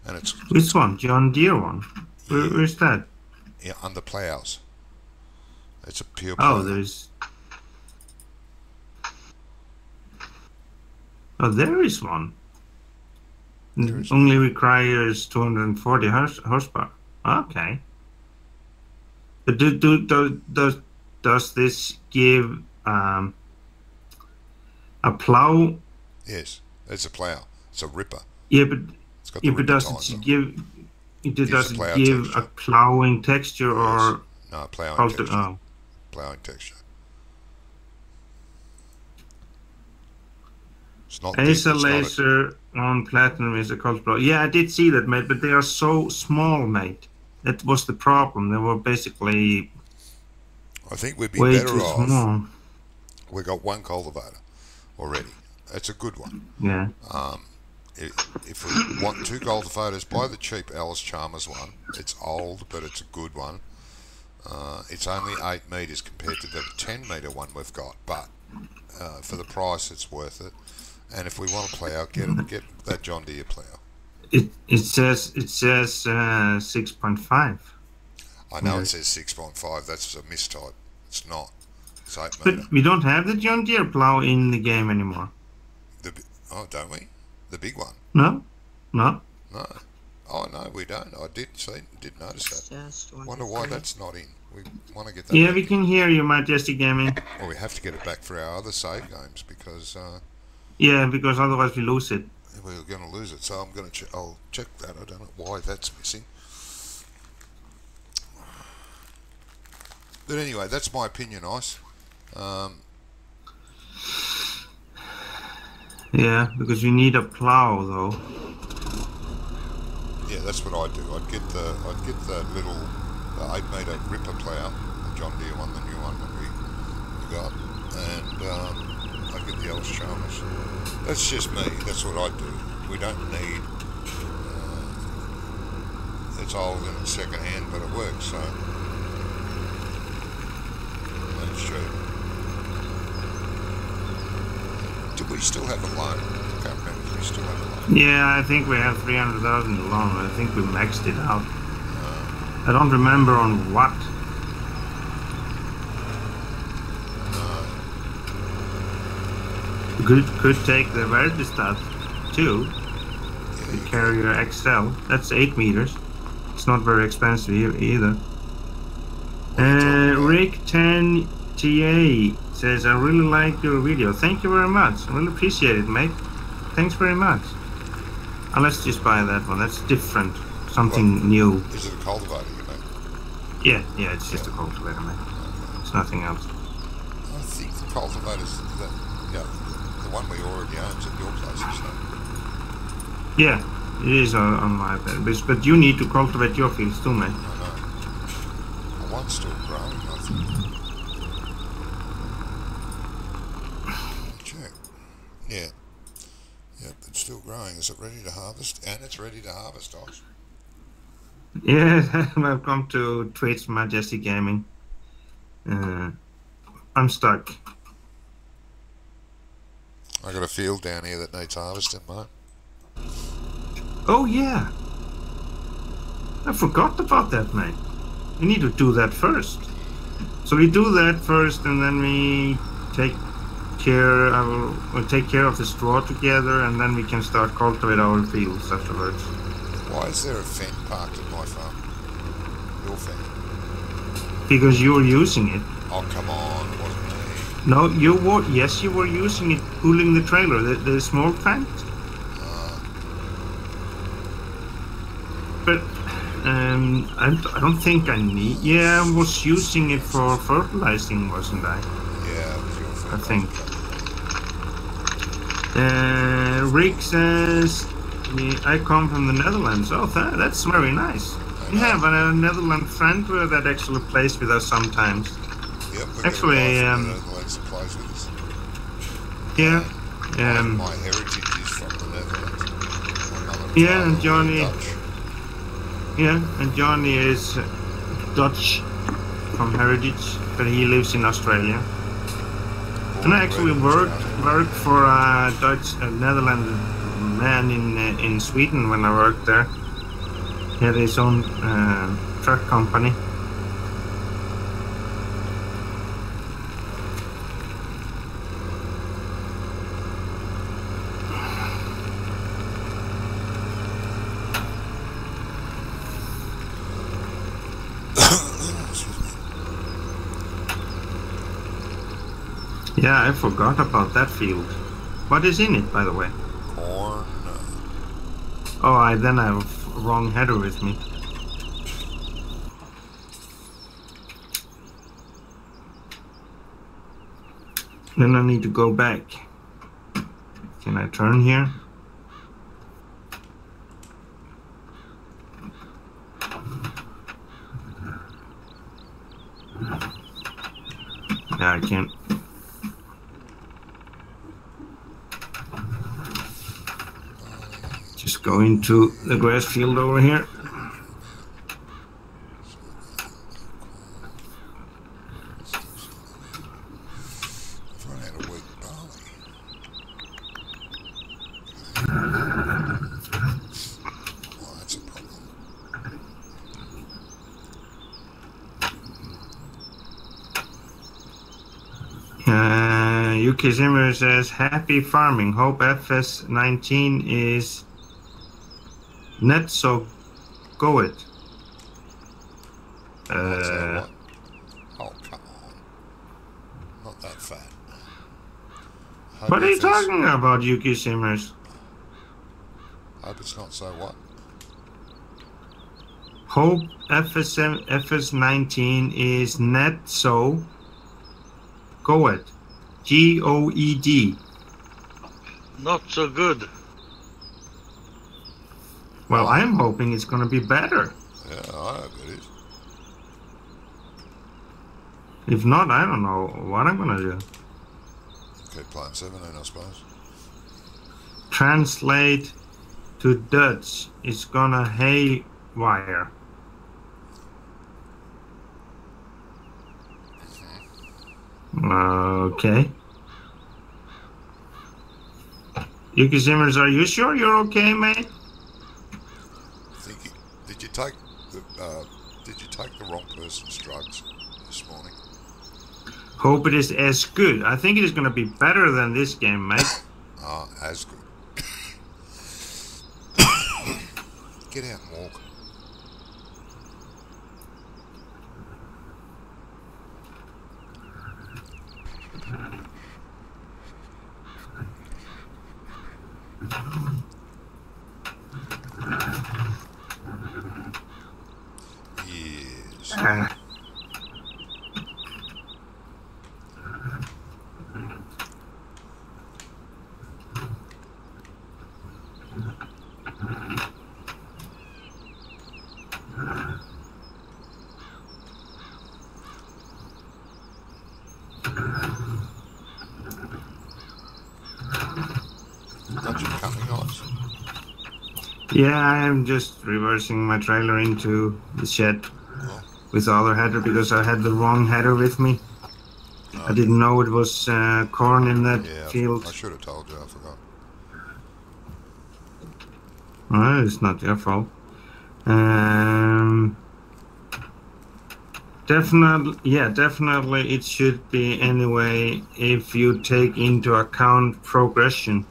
and it's which one? John Deere one. Where's that? Yeah, under ploughs. It's a pure plough. Oh, there's. Oh, there is one. Only requires 240 horsepower. Okay. But does this give a plow? Yes, it's a plough. It's a ripper. Yeah, but it's got the ripper does it give? Does it give a ploughing texture or? No, ploughing texture. Oh. Ploughing texture. It's not. Acer Laser on Platinum is a Coulter plow. Yeah, I did see that, mate. But they are so small, mate. That was the problem. They were basically. I think we'd be way better too off. Small. We got one cultivator already. It's a good one. Yeah. If we want 2 cultivators, buy the cheap Alice Chalmers one. It's old, but it's a good one. It's only 8 metres compared to the 10-metre one we've got, but for the price, it's worth it. And if we want to plough, get that John Deere plough. It says 6.5. I know it says 6.5. That's a mistype. It's not. It's 8 But metre. we don't have the John Deere plow in the game anymore. Oh, don't we? The big one? No. No. Oh no, we don't. I did notice that. Wonder why that's not in. We want to get that. Yeah, we can hear you, Majesty Gaming. Well, we have to get it back for our other save games because. Yeah, because otherwise we lose it. We're going to lose it, so I'm going to. I'll check that. I don't know why that's missing. But anyway, that's my opinion, Ice. Yeah, because you need a plow though. Yeah, that's what I'd do. I'd get the little 8-metre ripper plough, the John Deere one, the new one that we got, and I'd get the Alice Chalmers. That's just me. That's what I'd do. We don't need. It's old and it's second hand, but it works. So that's true. Do we still have a loan? I can't remember if we still have a loan. Yeah, I think we have 300,000 loan. I think we maxed it out. I don't remember on what. Could take the Verde stuff too. The Carrier XL. That's 8 meters. It's not very expensive either. Rick 10 TA says, I really like your video. Thank you very much. I really appreciate it, mate. Thanks very much. Let's just buy that one. That's different. Something new. Is it a cultivator, you mean? Yeah, it's just a cultivator, mate. It's nothing else. I think the cultivator's the one we already own at your place, isn't it? Yeah, it is on my bed. But you need to cultivate your fields too, mate. I know. One's still growing, I think. Check. Yeah. Yep, it's still growing. Is it ready to harvest? And it's ready to harvest, Ox. Yeah, welcome to Twitch Majesty Gaming. I'm stuck. I got a field down here that needs harvesting, mate. Oh yeah, I forgot about that, mate. We need to do that first. So we do that first, and then we take care. We'll take care of the straw together, and then we can start cultivate our fields afterwards. Why is there a fen parked at my farm? Your fen? Because you were using it. Oh, come on, it wasn't me. No, you were. Yes, you were using it, pulling the trailer, the small tank. But I don't think I need. Yeah, I was using it for fertilizing, wasn't I? Yeah, it was your fen. I think. Rick says, I come from the Netherlands. Oh, that's very nice. We have a Netherlands friend that actually plays with us sometimes. Yep, we've Actually, got a guy from the Netherlands that plays with us. Yeah. My heritage is from the Netherlands. My mother and Yeah, father and were Johnny. Dutch. Yeah, and Johnny is Dutch from heritage, but he lives in Australia. And I actually worked for a Netherlands man in Sweden when I worked there. He had his own truck company. Yeah, I forgot about that field. What is in it, by the way? Corn. Oh, then I have a wrong header with me. Then I need to go back. Can I turn here? Yeah, I can't. Just go into the grass field over here. I've run out of wheat barley. Well, that's a problem. UK Zimmer says, happy farming. Hope FS19 is not so good. Oh, come on. Not that fat. What are you talking about, UK Simmers? Hope it's not so what? Hope FS19 is not so good. GOED. Not so good. Well, I'm hoping it's going to be better. Yeah, I hope it is. If not, I don't know what I'm going to do. Keep playing 17, I suppose. Translate to Dutch. It's going to haywire. Okay. Yuki Simmers, are you sure you're okay, mate? Did you take the wrong person's drugs this morning? Hope it is as good. I think it is going to be better than this game, mate. As good. Get out and walk. Yes. Yeah, I'm just reversing my trailer into the shed with the other header because I had the wrong header with me. I didn't know it was corn in that field. I should have told you, I forgot. Well, it's not your fault. Definitely it should be anyway if you take into account progression.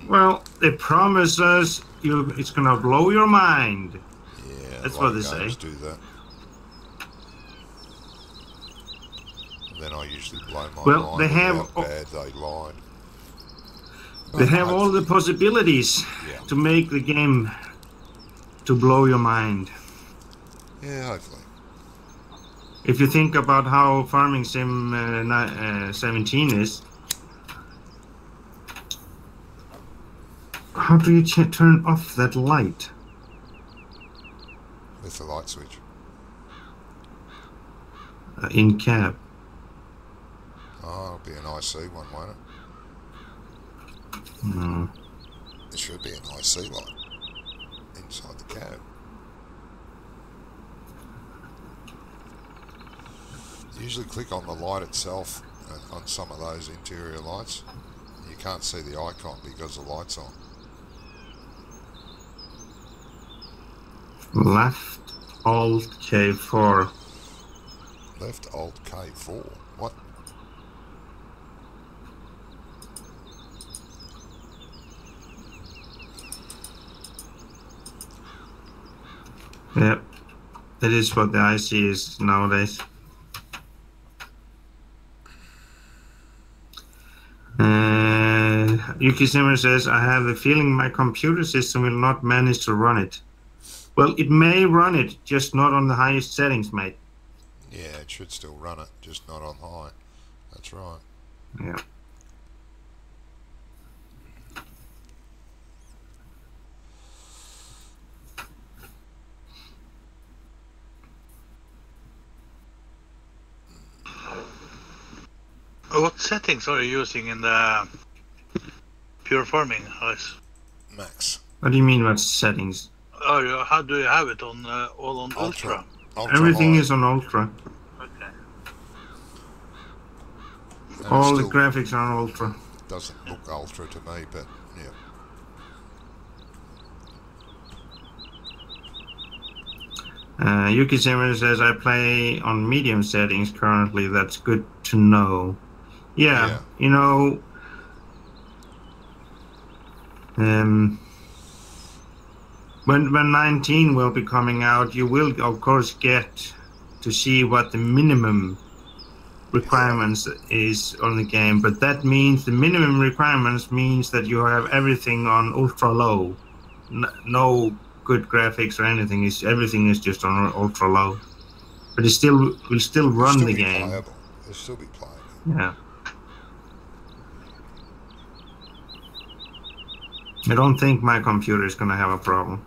Well, they promise us it's gonna blow your mind. Yeah, That's a what lot they of games say. do that. Then I usually blow my Well, mind they with have how bad they lied. they have all the possibilities Yeah. to make the game to blow your mind. Yeah, hopefully. If you think about how Farming Sim 17 is, how do you turn off that light? With the light switch. In cab? Oh, it'll be an IC one, won't it? No. There should be an IC light inside the cab. You usually click on the light itself on some of those interior lights. You can't see the icon because the light's on. Left Alt K4. Left Alt K4. What? Yep. That is what the IC is nowadays. Yuki Zimmer says, I have a feeling my computer system will not manage to run it. Well, it may run it, just not on the highest settings, mate. Yeah, it should still run it, just not on high. That's right. Yeah. What settings are you using in the Pure Farming, Alex? Max. What do you mean what settings? How do you have it on all on Ultra? Everything high. is on Ultra. Okay. And All the still graphics are on Ultra. doesn't look ultra to me, but yeah. Yuki Zimmer says, I play on medium settings currently. That's good to know. Yeah. You know, when 19 will be coming out, you will of course get to see what the minimum requirements is on the game, but that means the minimum requirements means that you have everything on ultra low. No good graphics or anything. Everything is just on ultra low, but it still will still run the game. Playable. It'll still be playable. Yeah. I don't think my computer is going to have a problem.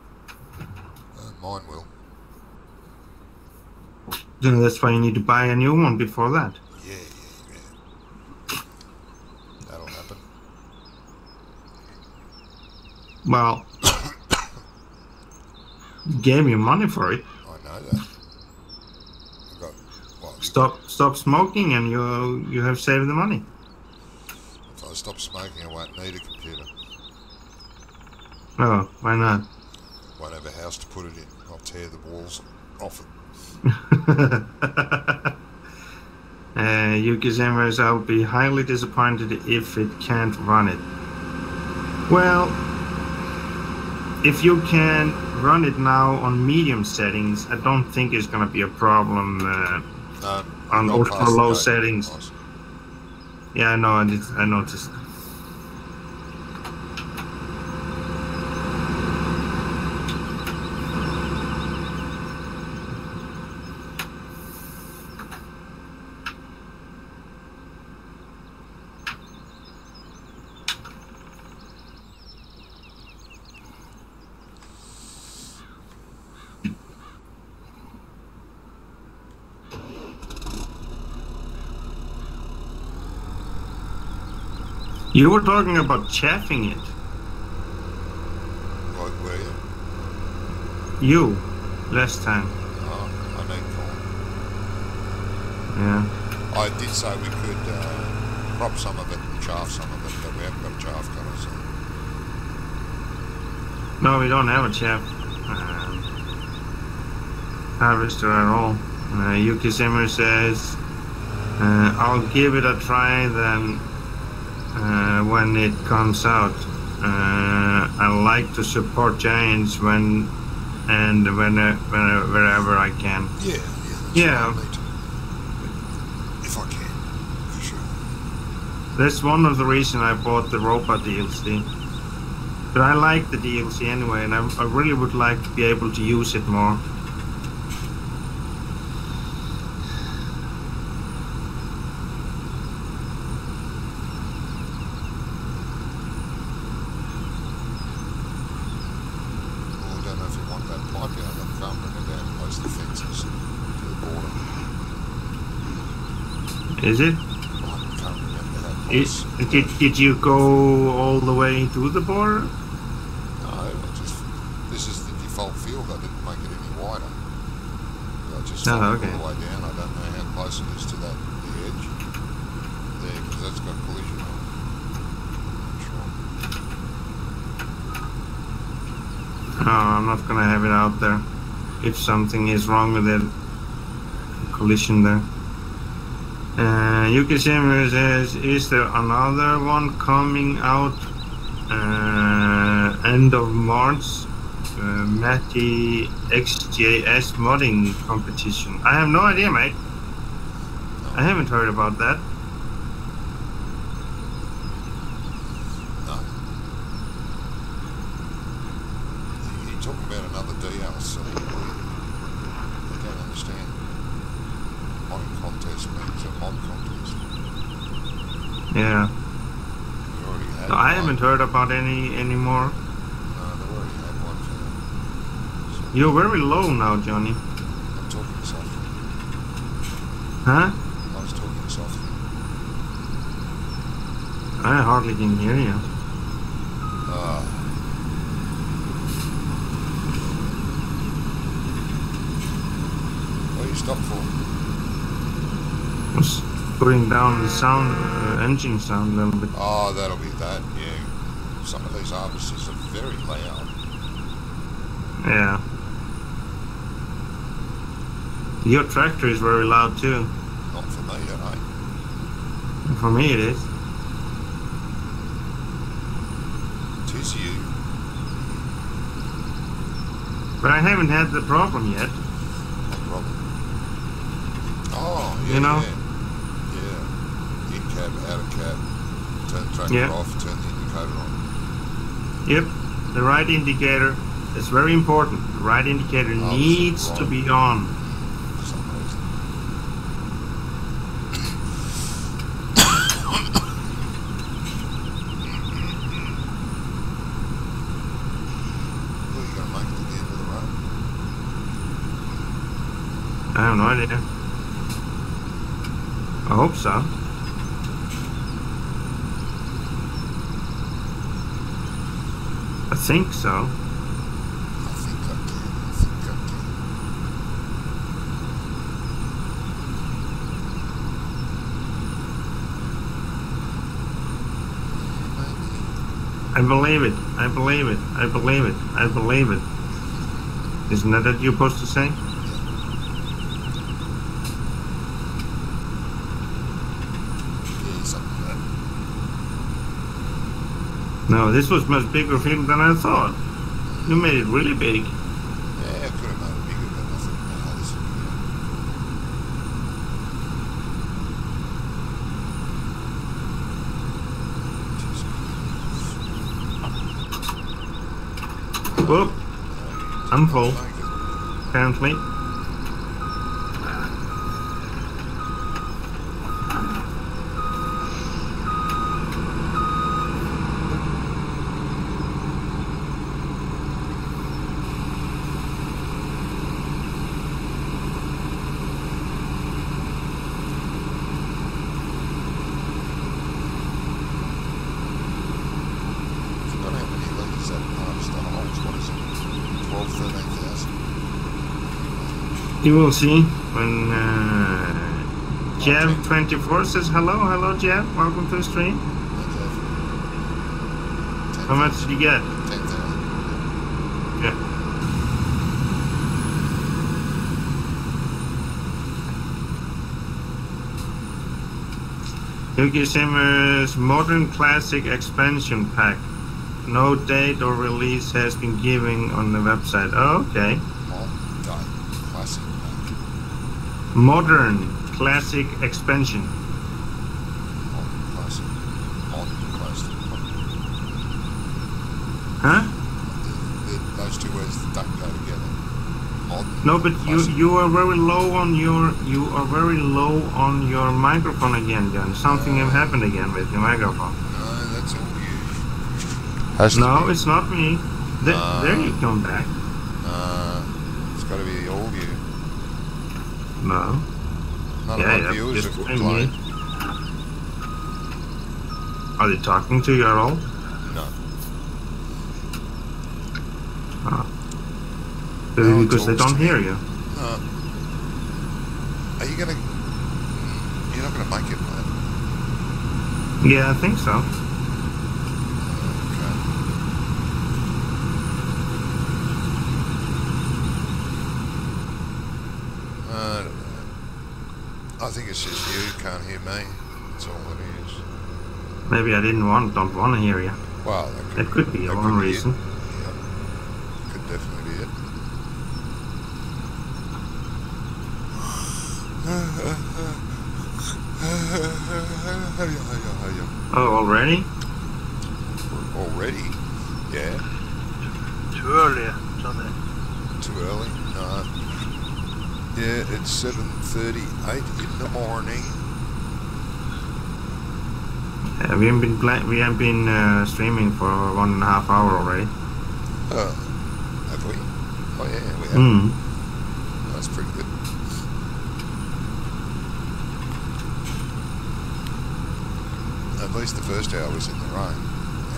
Mine will. Then that's why you need to buy a new one before that. Yeah. That'll happen. Well, gave you money for it. I know that. Stop smoking and you have saved the money. If I stop smoking, I won't need a computer. Oh, why not? Won't have a house to put it in. I'll tear the walls off it. Yuki Zimmer's, I'll be highly disappointed if it can't run it. Well, if you can run it now on medium settings, I don't think it's going to be a problem on ultra low settings. Nice. Yeah, I know. I noticed. You were talking about chaffing it. What were you? You, last time. Oh, I need corn. Yeah. I did say we could crop some of it and chaff some of it, but we haven't got a chaff cutter, so... No, we don't have a chaff harvester at all. Yuki Zimmer says, I'll give it a try then when it comes out. I like to support Giants wherever I can. Yeah. If I can, for sure. That's one of the reasons I bought the Robot DLC. But I like the DLC anyway, and I really would like to be able to use it more. Is it? I can't remember how close. Did you go all the way to the border? No, this is the default field. I didn't make it any wider. I just okay. all the way down. I don't know how close it is to the edge there, because that's got collision on it. I'm No, I'm not gonna have it out there. If something is wrong with it, collision there. Yuki Shimmer says, is there another one coming out end of March? Matty XJS modding competition. I have no idea, mate. I haven't heard about that. No. You're talking about another DLC. I don't understand. Modding contest means a mod contest. Yeah. We already had I one. haven't heard about any anymore. No, they already had one for that. So You're very low now, Johnny. I'm talking softly. Huh? I was talking softly. I hardly can hear you. What do you stop for? Was putting down the sound, engine sound a little bit. Oh, that'll be that, yeah. Some of these harvesters are very loud. Yeah. Your tractor is very loud too. Not for me, that ain't. For me it is. Tis you. But I haven't had the problem yet. No problem. Oh, yeah, You know? yeah. In cab, out of cab. Turn the tractor off, turn the indicator on. Yep. The right indicator is very important. The right indicator needs to be on. For some reason. Well, you gonna make it to the end of the road? I have no idea. I hope so. I think so. I think I can. I believe it. I believe it. I believe it. I believe it. Isn't that what you're supposed to say? Yeah, something like that. No, this was much bigger film than I thought. You made it really big. Yeah, I could have made it bigger, but I thought, no, this will be Whoop. I'm full, apparently. You will see when Jev24 says hello. Hello, Jev. Welcome to the stream. How much did you get? 10,000. Yeah. Yuki Simmer's Modern Classic Expansion Pack. No date or release has been given on the website. Oh, okay. Classic pack. Modern Classic Expansion. Modern classic. Huh? Those two words don't go together. Modern. No, but classic. you are very low on your microphone again, John. Something have happened again with your microphone. No, that's all you. No, it's not me. There you come back. It's got to be all you. No. None of my viewers have complained. Are they talking to you at all? No. Maybe because they don't hear you. Are you gonna? You're not gonna make it, man. Yeah, I think so. Okay. I don't know. I think it's just you can't hear me. That's all it is. Maybe I don't want to hear you. Well, That could be one reason. Yep. Could definitely be it. Oh, already? Already? Yeah. Too early, Johnny. Too early? No. Yeah, it's 7:38 in the morning. We have been streaming for 1.5 hours already. Have we? Oh yeah, we have. Mm. That's pretty good. At least the first hour was in the rain.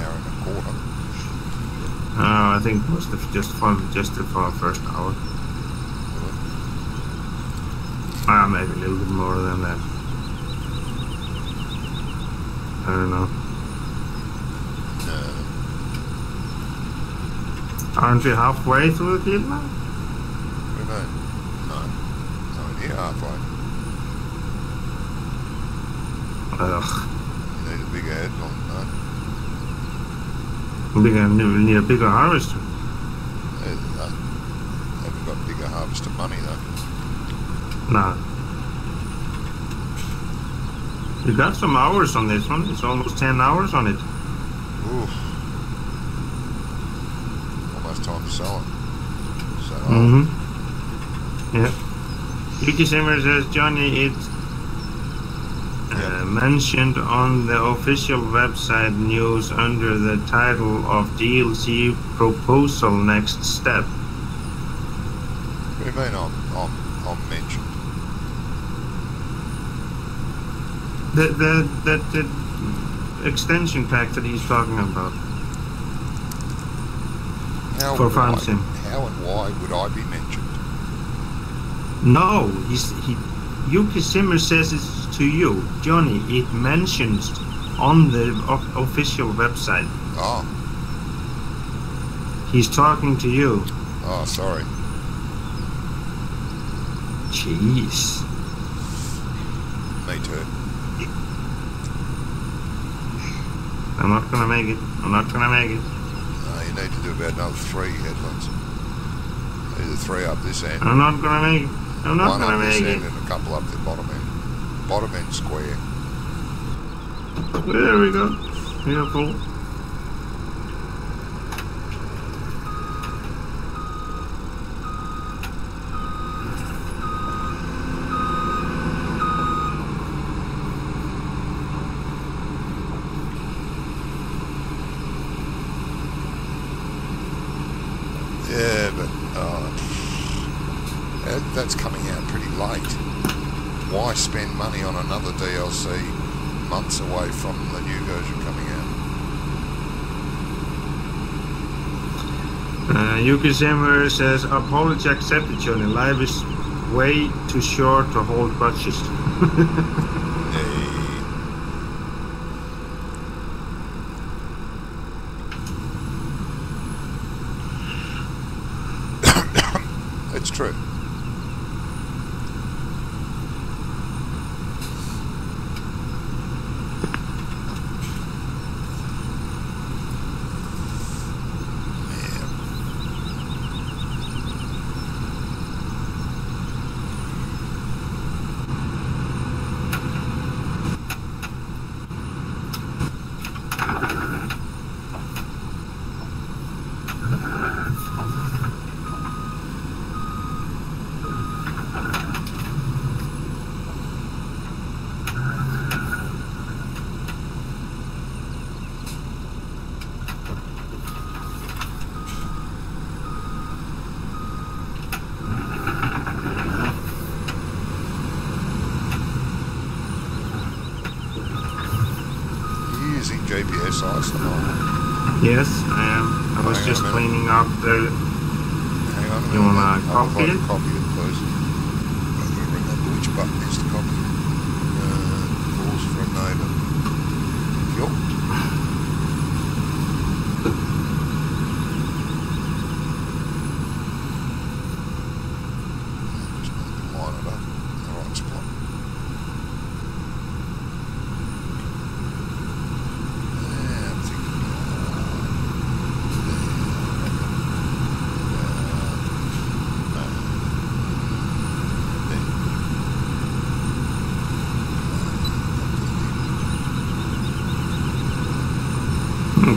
Hour and a quarter. I think it was just for the first hour. Maybe a little bit more than that. I don't know. No. Aren't we halfway through the field now? What do you mean? No. Not near halfway. Ugh. You need a bigger headline, no? We need a bigger harvester. Haven't got bigger harvester money though. Nah. We got some hours on this one. It's almost 10 hours on it. Oof. Almost time to sell it. So, Yeah. Yuki Simmer says, Johnny, it's mentioned on the official website news under the title of DLC proposal next step. What do you mean I'm mentioned? The extension pack that he's talking about for Farm Sim. How and why would I be mentioned? No, Yuki Simmer says it's to you, Johnny. It mentions on the official website. Oh. He's talking to you. Oh, sorry. Jeez. Me too. I'm not gonna make it. No, you need to do about another 3 headlands. Either 3 up this end. I'm not gonna make it. I'm not one gonna up this make end it. and a couple up the bottom end. Bottom end square. There we go. Beautiful. Yeah, but that's coming out pretty late. Why spend money on another DLC months away from the new version coming out? Yuki Zimmer says, apology accepted, Johnny. Life is way too short to hold grudges. It's true. less ice than I would. Yes, I am. I was Hang on just a minute. cleaning up the... Hang on a minute. You wanna I would copy like it? to copy it, please. I'm going to remember which button is to copy. Calls from neighbour. Yup. Just need to line it up in the right spot. Yeah, I'm thinking.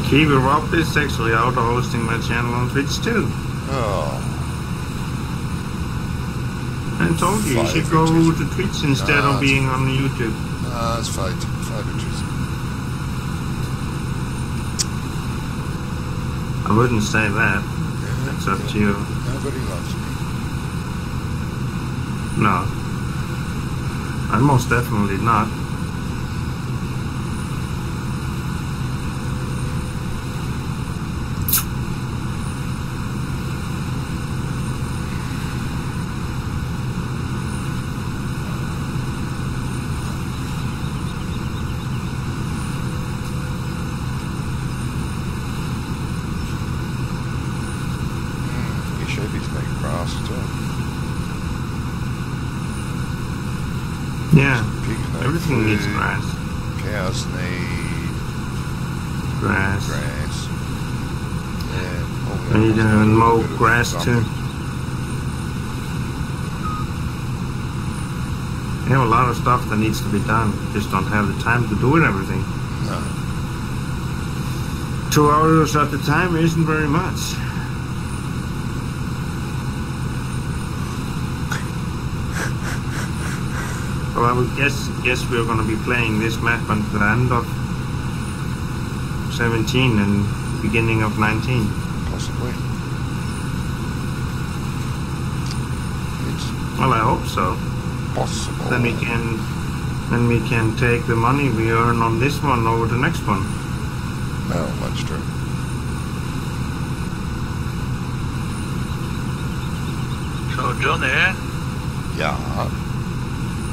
Kiwi Rob is actually out hosting my channel on Twitch too. Oh, I told you should go to Twitch instead of being on YouTube. it's favoritism. I wouldn't say that. Yeah, That's up to you. Nobody loves me. No. I'm most definitely not. Your Chevy's need grass too. Yeah. Pigs need Everything needs food, grass. Cows need Grass. grass. Yeah, all the I need to animals need a mow bit of grass too. something. I have a lot of stuff that needs to be done. Just don't have the time to do it everything. No. 2 hours at a time isn't very much. Well, I would guess we're going to be playing this map until the end of 17 and beginning of 19. Possibly. It's Well, I hope so. possible. Then we can take the money we earn on this one over the next one. Well, that's true. So Johnny, Yeah.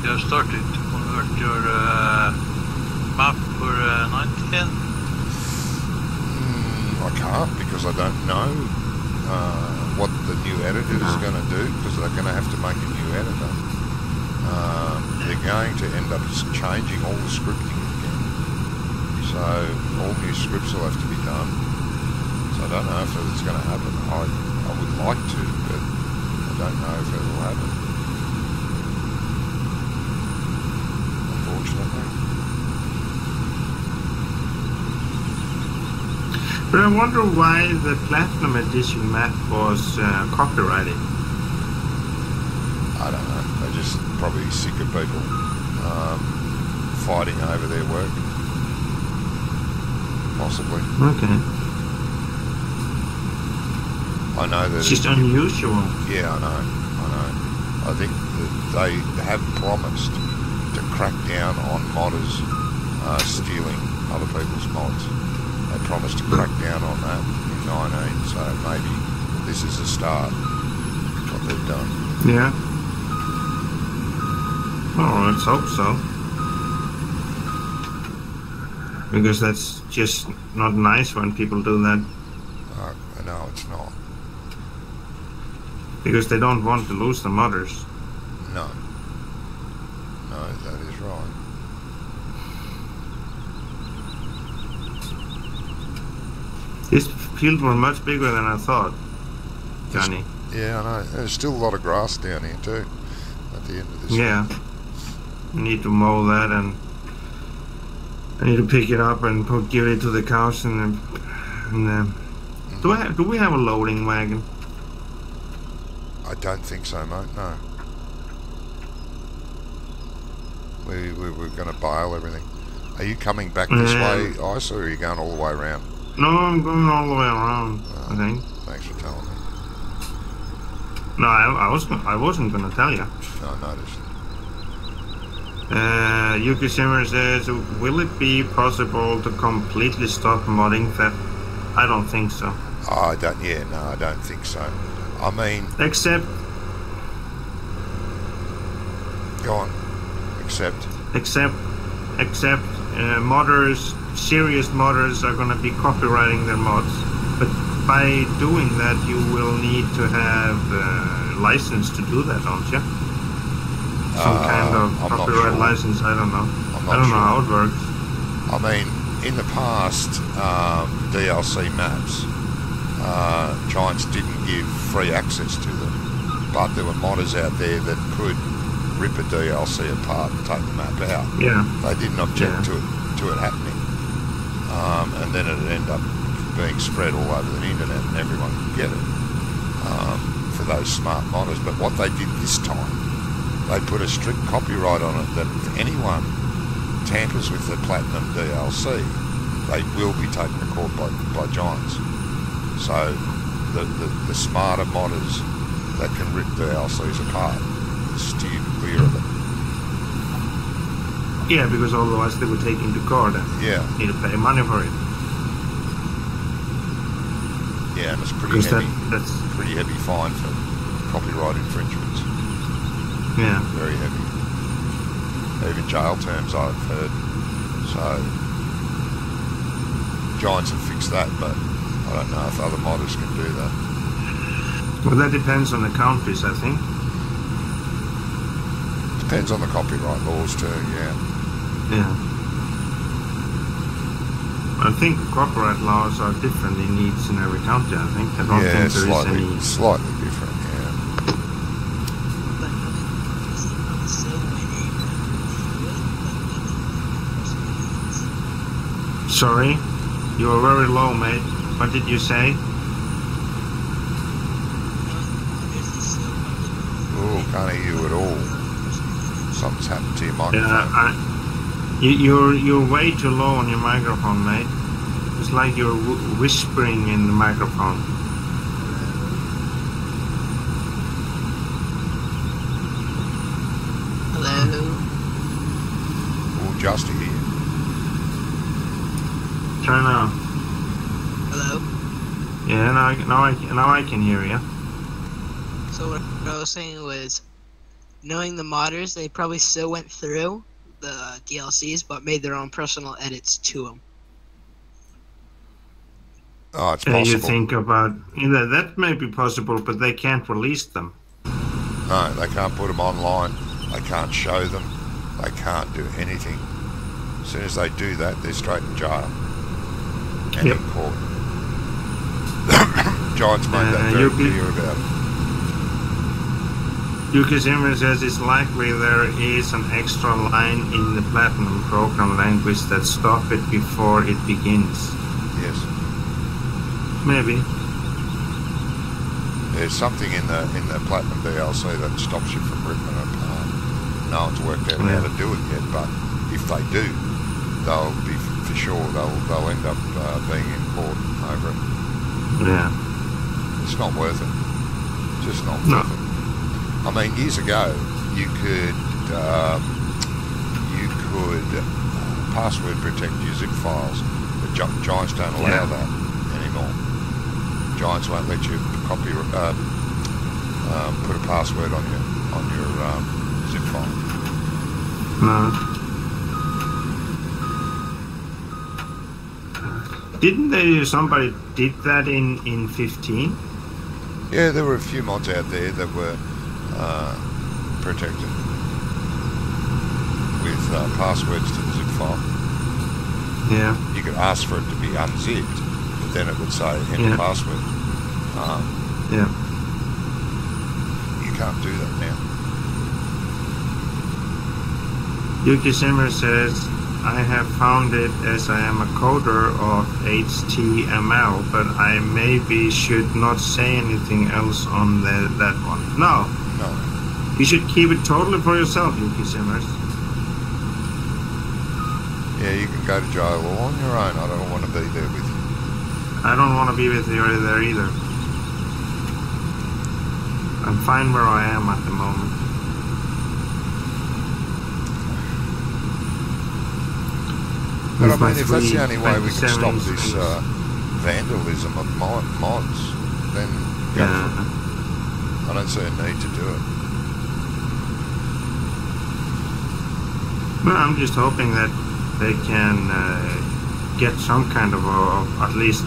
you have started to convert your map for 19. I can't because I don't know what the new editor is going to do because they're going to have to make a new editor. They're going to end up changing all the scripting again. So all new scripts will have to be done. So I don't know if it's going to happen. I would like to, but I don't know if it will happen. Unfortunately. But I wonder why the Platinum Edition map was copyrighted. I don't know. They're just probably sick of people fighting over their work. Possibly. Okay. I know that. It's just unusual. Yeah, I know. I think that they have promised to crack down on modders stealing other people's mods. They promised to crack down on that in 19, so maybe this is a start. What they've done. Yeah. Oh, let's hope so. Because that's just not nice when people do that. No, it's not. Because they don't want to lose the modders. No. No, that is right. This field was much bigger than I thought, Johnny. Yeah, I know. There's still a lot of grass down here too. At the end of this. Yeah. I need to mow that and I need to pick it up and give it to the cows and do we have a loading wagon? I don't think so, mate. No. We were going to bale everything. Are you coming back this way, Ice, or are you going all the way around? No, I'm going all the way around. I think. Thanks for telling me. No, I wasn't going to tell you. No, I noticed. Yuki Simmer says, will it be possible to completely stop modding theft? I don't think so. I don't. Yeah, no, I don't think so. I mean, Except go on. Except modders, serious modders are going to be copywriting their mods. But by doing that, you will need to have license to do that, don't you? Some kind of I'm not copyright sure. license, I don't know. I'm I not don't sure. know how it works. I mean, in the past, DLC maps, Giants didn't give free access to them, but there were modders out there that could rip a DLC apart and take the map out. Yeah. They didn't object to it happening, and then it'd end up being spread all over the internet and everyone could get it for those smart modders. But what they did this time, they put a strict copyright on it that if anyone tampers with the Platinum DLC, they will be taken to court by Giants. So the smarter modders that can rip DLCs apart steer clear of it. Yeah, because otherwise they would take him to court and Yeah, need to pay money for it. yeah, and it's pretty Because heavy, that's pretty heavy fine for copyright infringements. yeah. Very heavy. Even jail terms, I've heard. So Giants have fixed that, but I don't know if other modders can do that. Well, that depends on the countries, I think. Depends on the copyright laws too. Yeah. Yeah. I think copyright laws are different in each and every country, I think. I don't Yeah, think there is any... slightly different. Yeah. Sorry? You were very low, mate. What did you say? Oh, can't hear you at all. Something's happened to your microphone. You're way too low on your microphone, mate. It's like you're whispering in the microphone. Hello. Oh, just here. Try now. Hello. Yeah, now I can hear you. So what I was saying was, knowing the modders, they probably still went through the DLCs, but made their own personal edits to them. Oh, it's You possible. think about that may be possible, but they can't release them. No, they can't put them online. They can't show them. They can't do anything. As soon as they do that, they're straight in jail and Yep. in court. Giants made that very clear about it. Yuki Zimmer says it's likely there is an extra line in the Platinum program language that stop it before it begins. Yes. Maybe. There's something in the Platinum DLC that stops you from ripping it apart. No one's worked out how to do it yet, but if they do, they'll be for sure they'll end up being in court over it. Yeah. It's not worth it. Just not No. worth it. I mean, years ago, you could password protect your zip files, but Giants don't allow that anymore. Giants won't let you put a password on your zip file. No. Didn't somebody did that in 15? Yeah, there were a few mods out there that were protected with passwords to the zip file. Yeah. You could ask for it to be unzipped, but then it would say enter password. Yeah. You can't do that now. Yuki Zimmer says, I have found it as I am a coder of HTML, but I maybe should not say anything else on that one. No. No. You should keep it totally for yourself, Yuki Simmers. Yeah, you can go to jail all on your own. I don't want to be there with you. I don't want to be with you there either. I'm fine where I am at the moment. But I With my mean, if that's the only way we can 327 stop this inch vandalism of mods, then go for it. I don't see a need to do it. Well, I'm just hoping that they can get some kind of at least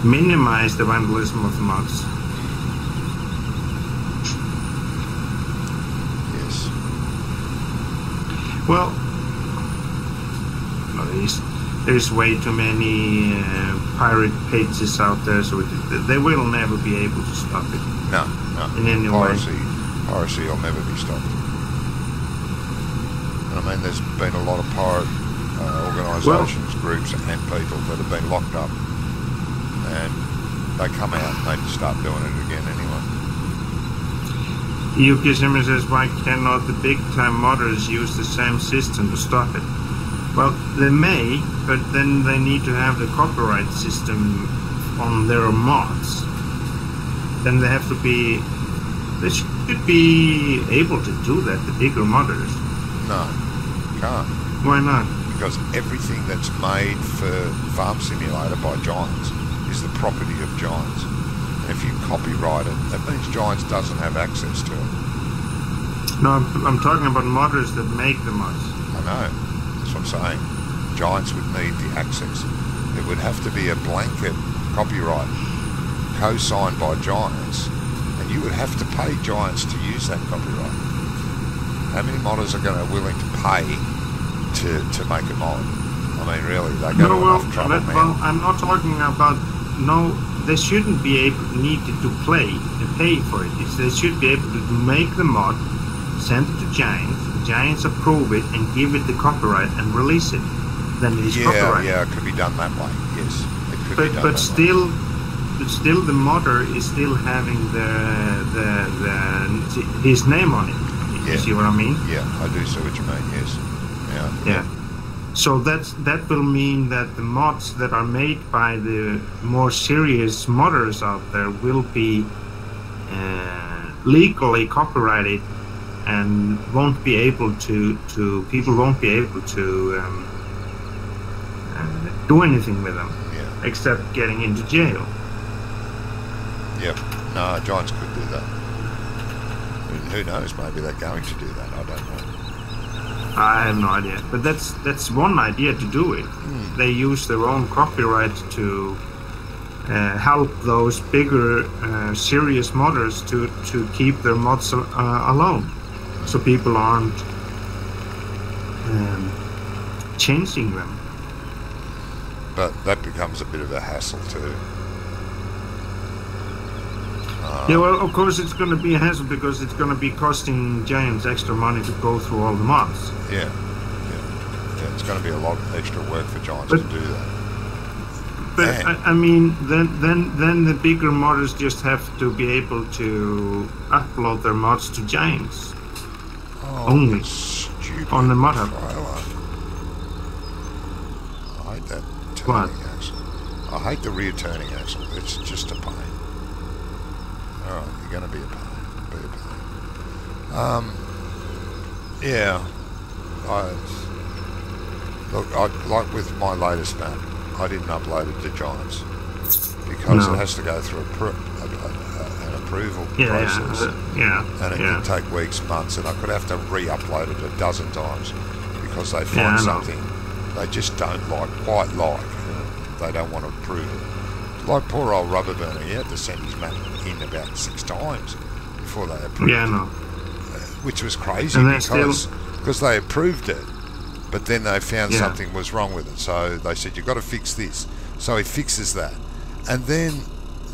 minimize the vandalism of the mods. Yes. Well, there's way too many pirate pages out there, so they will never be able to stop it. No. In any way. Piracy will never be stopped. I mean, there's been a lot of pirate organisations, groups and people that have been locked up, and they come out and they start doing it again anyway. Yuki Zimmer says, why cannot the big-time modders use the same system to stop it? Well, they may, but then they need to have the copyright system on their mods. Then they have to be... They should be able to do that, the bigger modders. No, can't. Why not? Because everything that's made for Farm Simulator by Giants is the property of Giants. And if you copyright it, that means Giants doesn't have access to it. No, I'm talking about modders that make the mods. I know. That's what I'm saying. Giants would need the access. It would have to be a blanket copyright co-signed by Giants, and you would have to pay Giants to use that copyright. How many modders are willing to pay to make a mod? I mean, really, they go to enough trouble, man. Well, I'm not talking about they shouldn't be needed to pay for it. They should be able to make the mod, send it to Giants. The Giants approve it and give it the copyright and release it. Then it is copyright. Yeah, it could be done that way. Yes, it could be done but that still. way. But still, the modder is still having his name on it. You see what I mean? Yeah, I do see what you mean. Yes. Yeah. So that will mean that the mods that are made by the more serious modders out there will be legally copyrighted and won't be able to people won't be able to do anything with them except getting into jail. Yep. No, Giants could do that. Who knows? Maybe they're going to do that. I don't know. I have no idea. But that's one idea to do it. They use their own copyright to help those bigger, serious modders to keep their mods alone, so people aren't changing them. But that becomes a bit of a hassle too. Yeah, well, of course it's going to be a hassle because it's going to be costing Giants extra money to go through all the mods. Yeah, it's going to be a lot of extra work for Giants to do that. But I mean, then the bigger modders just have to be able to upload their mods to Giants only on the mod hub. I hate that turning axle. I hate the rear turning axle. It's just a pain. Alright, you're going to be a pain. Yeah. Like with my latest map, I didn't upload it to Giants because it has to go through an approval process. And it can take weeks, months, and I could have to re-upload it a dozen times because they find something they just don't quite like. They don't want to approve it. Like poor old Rubber Burner, he had to send his map in about 6 times before they approved it. Which was crazy because they approved it, but then they found something was wrong with it. So they said, you've got to fix this. So he fixes that. And then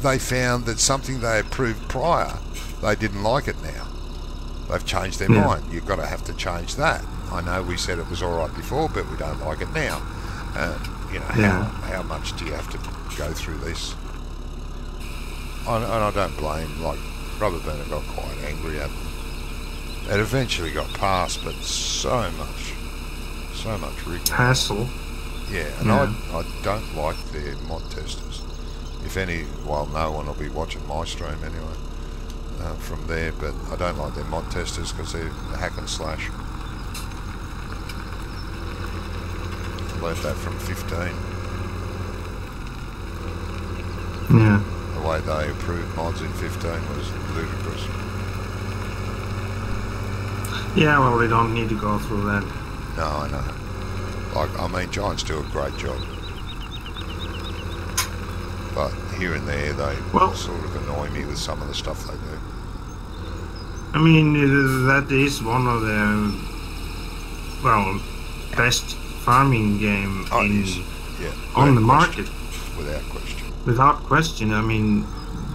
they found that something they approved prior, they didn't like it now. They've changed their mind. You've got to have to change that. I know we said it was all right before, but we don't like it now. How much do you have to go through this? And I don't blame, like, Rubber Burner got quite angry at it. It eventually got passed, but so much rigging. Hassle. Yeah, and I don't like their mod testers. If any, well, no one will be watching my stream anyway from there, but I don't like their mod testers because they're hack and slash. learnt that from 15. Yeah. The way they approved mods in 15 was ludicrous. Yeah, well, we don't need to go through that. No, I know. Like, I mean, Giants do a great job. But here and there, they sort of annoy me with some of the stuff they do. I mean, that is one of the, well, best farming game on the market. Without question. Without question. I mean,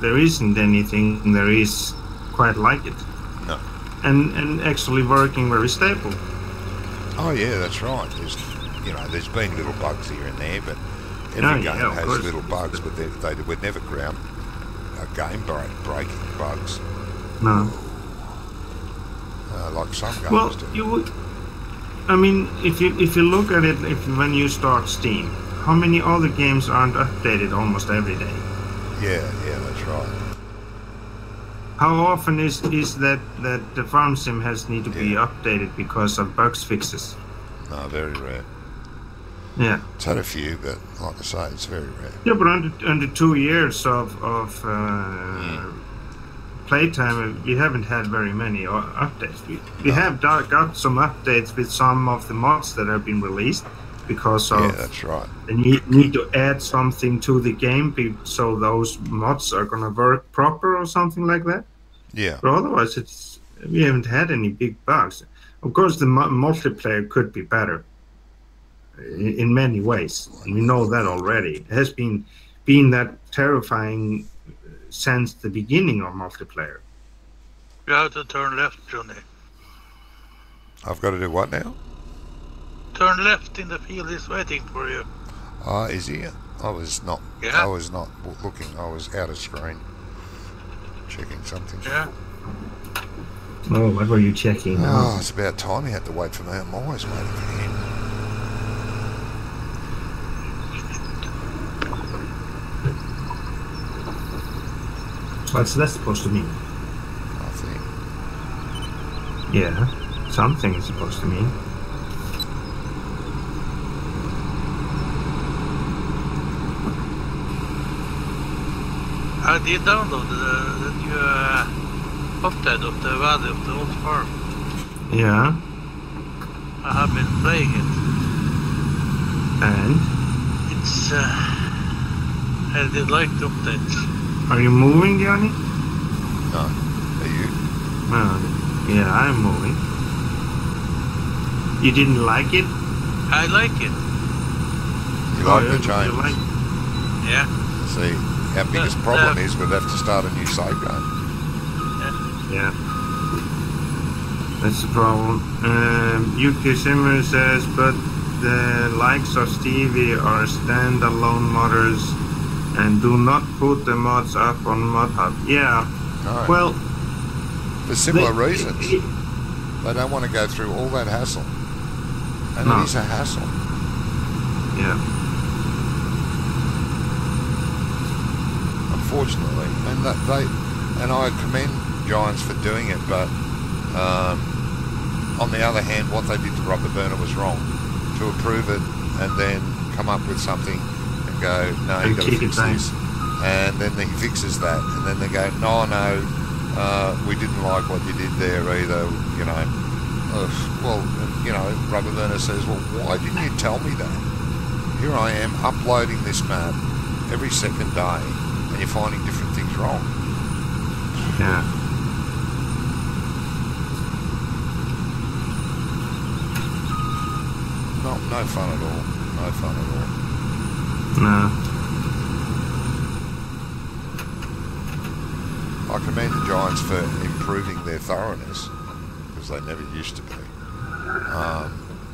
there isn't anything there is quite like it. No. And actually working very stable. Oh yeah, that's right. There's been little bugs here and there, but every game has little bugs, but they would never ground game breaking bugs. No. Like some games do. I mean, if you look at it, when you start Steam, how many other games aren't updated almost every day? Yeah, that's right. How often is that the farm sim has need to be updated because of bugs fixes? No, very rare. Yeah. It's had a few, but like I say, it's very rare. Yeah, but under 2 years of playtime, we haven't had very many updates. We have got some updates with some of the mods that have been released because of that's right. They need to add something to the game so those mods are going to work proper or something like that. Yeah. But otherwise, we haven't had any big bugs. Of course, the multiplayer could be better in many ways, and we know that already. It has been that terrifying since the beginning of multiplayer. You have to turn left, Johnny. I've got to do what now? Turn left in the field is waiting for you. Is he? I was not. Yeah. I was not looking. I was out of screen, checking something. Yeah. Oh, what were you checking? Oh, it's about time he had to wait for me. I'm always waiting for him. What's that supposed to mean? Nothing. Yeah, something is supposed to mean. I did download the new update of the Valley of the Old Farm. Yeah. I have been playing it. And? It's I did like the update. Are you moving, Johnny? No. Are you? Yeah, I'm moving. You didn't like it? I like it. You like the change? Yeah. See, our biggest problem is we'll have to start a new save game. Yeah. That's the problem. Yuki Simmer says, but the likes of Stevie are standalone modders and do not put the mods up on ModHub. Yeah. No. Well, for similar reasons. They don't want to go through all that hassle. And it is a hassle. Yeah. Unfortunately. And I commend Giants for doing it, but on the other hand, what they did to Rubber Burner was wrong. To approve it and then come up with something and go, no, you've got to fix this. And then he fixes that. And then they go, no, we didn't like what you did there either, you know. Rubber Burner says, well, why didn't you tell me that? Here I am uploading this map every second day and you're finding different things wrong. Yeah. No fun at all. No fun at all. No. I commend the Giants for improving their thoroughness, because they never used to be.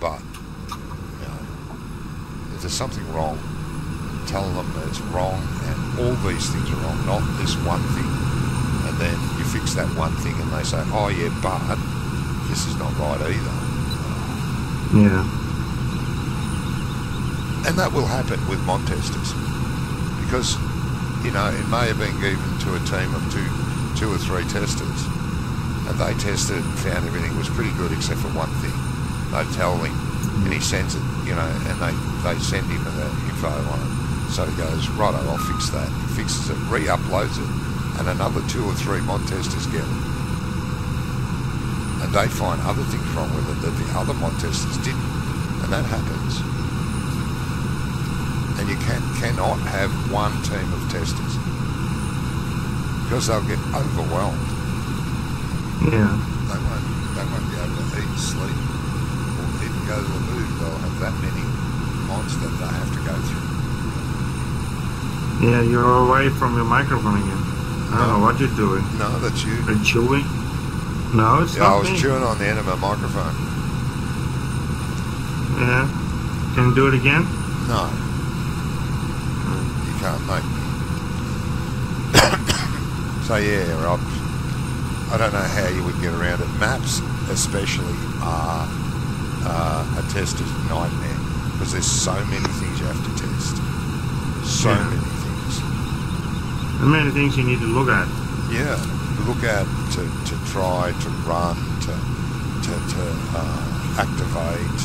But, you know, if there's something wrong, tell them that it's wrong and all these things are wrong, not this one thing. And then you fix that one thing and they say, oh yeah, but this is not right either. Yeah. And that will happen with mod testers, because, you know, it may have been given to a team of two or three testers, and they tested and found everything was pretty good except for one thing. They'd tell him, and he sends it, and they send him the info on it. So he goes, righto, I'll fix that. He fixes it, re-uploads it, and another 2 or 3 mod testers get it. And they find other things wrong with it that the other mod testers didn't. And that happens. And you cannot have one team of testers because they'll get overwhelmed. Yeah. They won't be able to eat, sleep, or even go to the loo. They'll have that many mods that they have to go through. Yeah, you're away from your microphone again. I don't know what you're doing. No, that's you. Are you chewing? No, it's Yeah, not I was me. chewing on the end of my microphone. Yeah. Can you do it again? No. You can't make me. So yeah, Rob, I don't know how you would get around it. Maps especially are a tester's nightmare because there's so many things you have to test. So Yeah. many things. There are many things you need to look at. Yeah, look at to try to run to activate.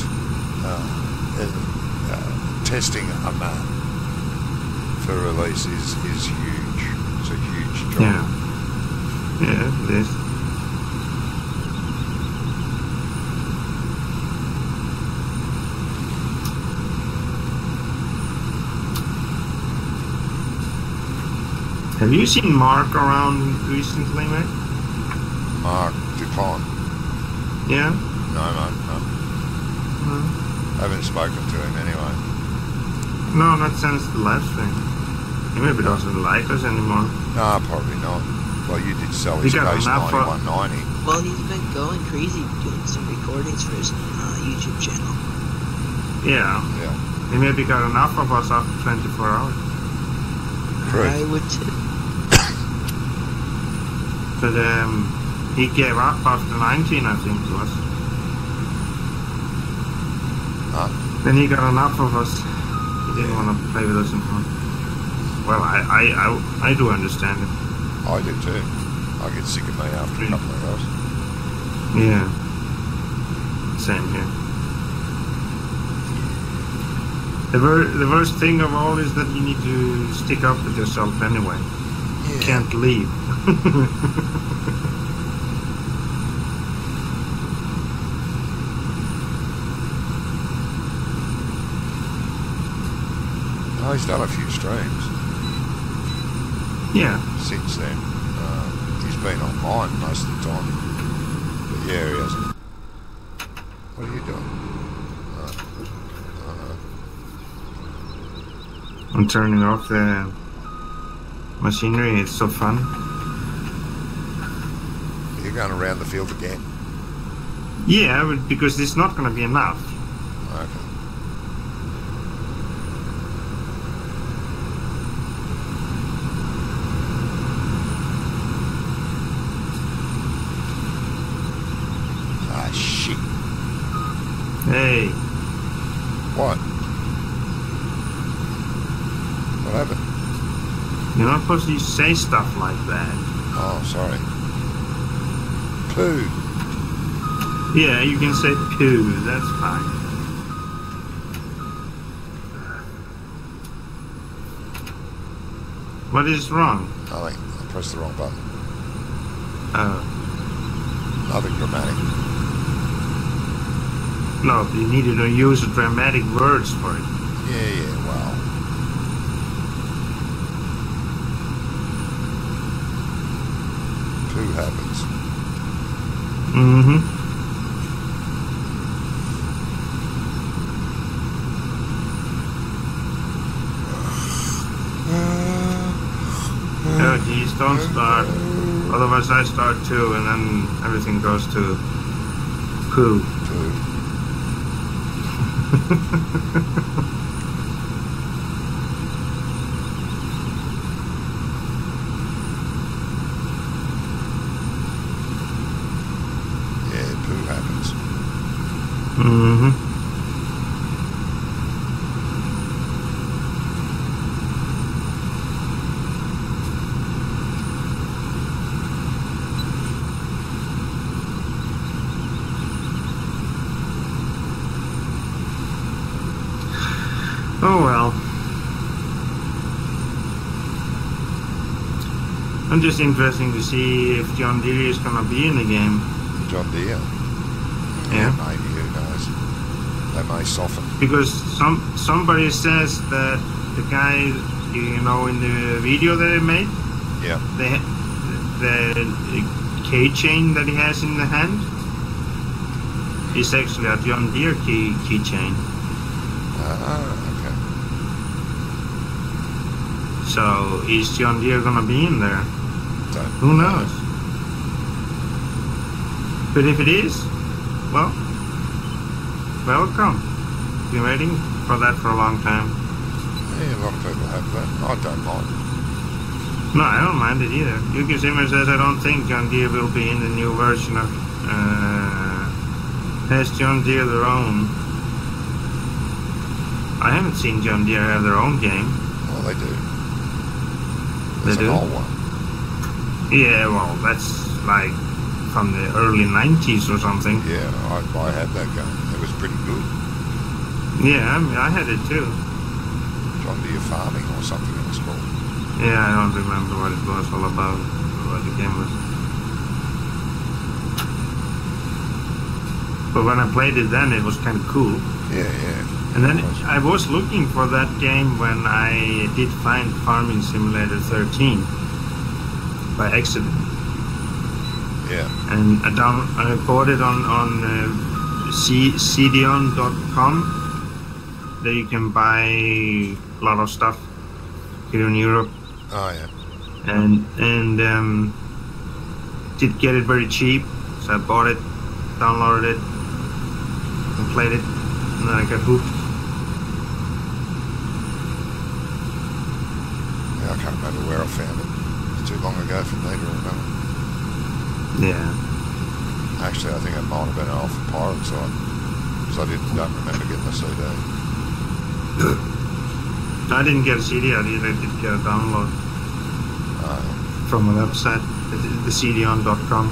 Testing a map for release is huge. It's a huge job. Yeah. Yeah, it is. Have you seen Mark around recently, mate? Mark Dupont. Yeah? No, mate, no. Haven't spoken to him anyway. No, not since the last thing. He maybe doesn't like us anymore. No, probably not. Well, you did sell We his got Case enough for- 9190. Well, he's been going crazy doing some recordings for his YouTube channel. Yeah. Yeah. He maybe got enough of us after 24 hours. True. I would too. But he gave up after 19, I think it was. Huh? Then he got enough of us. He didn't want to play with us anymore. Well, I do understand it. I do too. I get sick of me after a couple of hours. Yeah. Same here. The worst thing of all is that you need to stick up with yourself anyway. You Yeah. can't leave. Oh, he's done a few streams Yeah. since then. He's been online most of the time. But yeah, he hasn't. What are you doing? I'm turning off the machinery. It's so fun. You're going around the field again. Yeah, but because it's not going to be enough. Okay. Ah, shit. Hey, What? What happened? you're not supposed to say stuff like that. Oh, sorry. Poo. Yeah, you can say poo. That's fine. What is wrong? Nothing. I pressed the wrong button. Nothing dramatic. No, you needed to use dramatic words for it. Yeah, well. Poo happens. Mm-hmm. Oh, geez, don't start. Otherwise I start too, and then everything goes to poo. Poo. Yeah, poo happens. Mm-hmm. I'm just interesting to see if John Deere is gonna be in the game. John Deere. Yeah. Maybe, who knows? They may soften. Because somebody says that the guy, you know, in the video that they made, Yeah. the keychain that he has in the hand is actually a John Deere keychain. Okay. So is John Deere gonna be in there? Don't Who knows? But if it is, well, welcome. Been waiting for that for a long time. Yeah, a lot of people have that. I don't mind. No, I don't mind it either. Yuki Zimmer says, I don't think John Deere will be in the new version of... has John Deere their own? I haven't seen John Deere have their own game. Well, they do. They There's do? an old one. Yeah, well, that's like from the early 90s or something. Yeah, I had that game. It was pretty good. Yeah, I mean, I had it too. John Deere Farming or something it was called. Yeah, I don't remember what it was all about, what the game was. But when I played it then, it was kind of cool. Yeah, yeah. And then I was looking for that game when I did find Farming Simulator 13 by accident. Yeah. And I bought it on cdon.com. There you can buy a lot of stuff here in Europe. Oh, yeah. And did get it very cheap, so I bought it, downloaded it, and played it, and then I got hooked. Yeah, I can't remember where I found it. It's too long ago for me to remember. Yeah. Actually, I think it might have been off the pirate side, because I don't remember getting the CD. I didn't get a CD, I did get a download from a website, the cdon.com.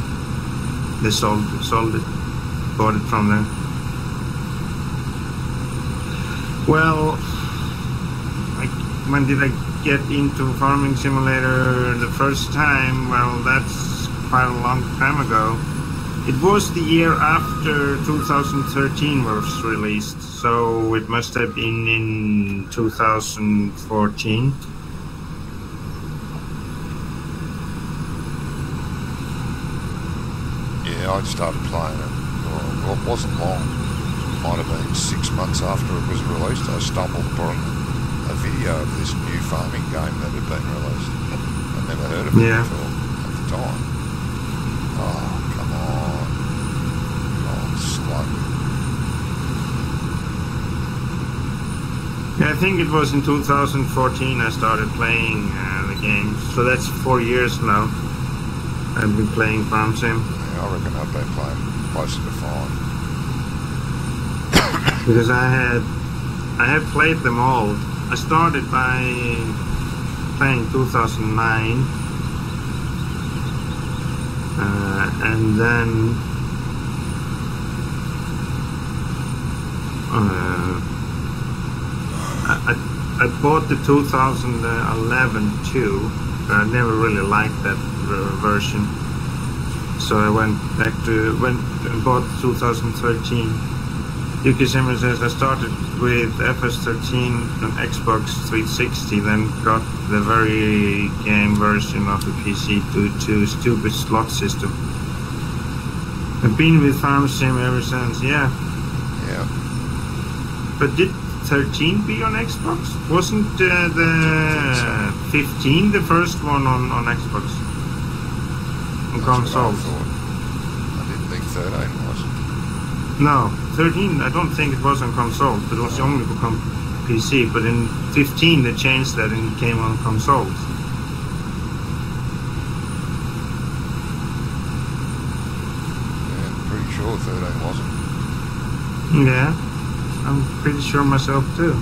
They sold it, bought it from there. Well, when did I get into Farming Simulator the first time? Well, that's quite a long time ago. It was the year after 2013 was released, so it must have been in 2014. Yeah, I started playing it. Well, it wasn't long. It might have been 6 months after it was released. I stumbled upon a video of this new farming game that had been released. I'd never heard of it before at the time. Oh, come on. Slowly. Yeah, I think it was in 2014 I started playing the game. So that's 4 years now. I've been playing Farm Sim. Yeah, I reckon I've been playing closer to 5. Because I had played them all. I started by playing 2009. And then I bought the 2011 too. I never really liked that version, so I went and bought 2013. Yuki Zimmer says I started with FS13 on Xbox 360, then got the very game version of the PC due to stupid slot system. I've been with Farm Sim ever since. Yeah. Yeah. But did 13 be on Xbox? Wasn't the 15 the first one on Xbox? On consoles? I didn't think 13 was. No, 13 I don't think it was on consoles, but it was only for PC. But in 15 they changed that and it came on consoles. Yeah, I'm pretty sure 13 wasn't. Yeah, I'm pretty sure myself too.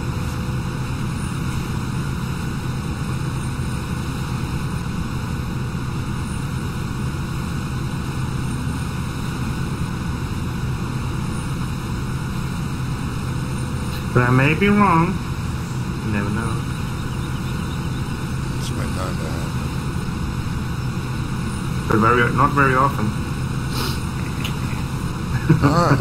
But I may be wrong. You never know. It's been known to happen. but not very often. No.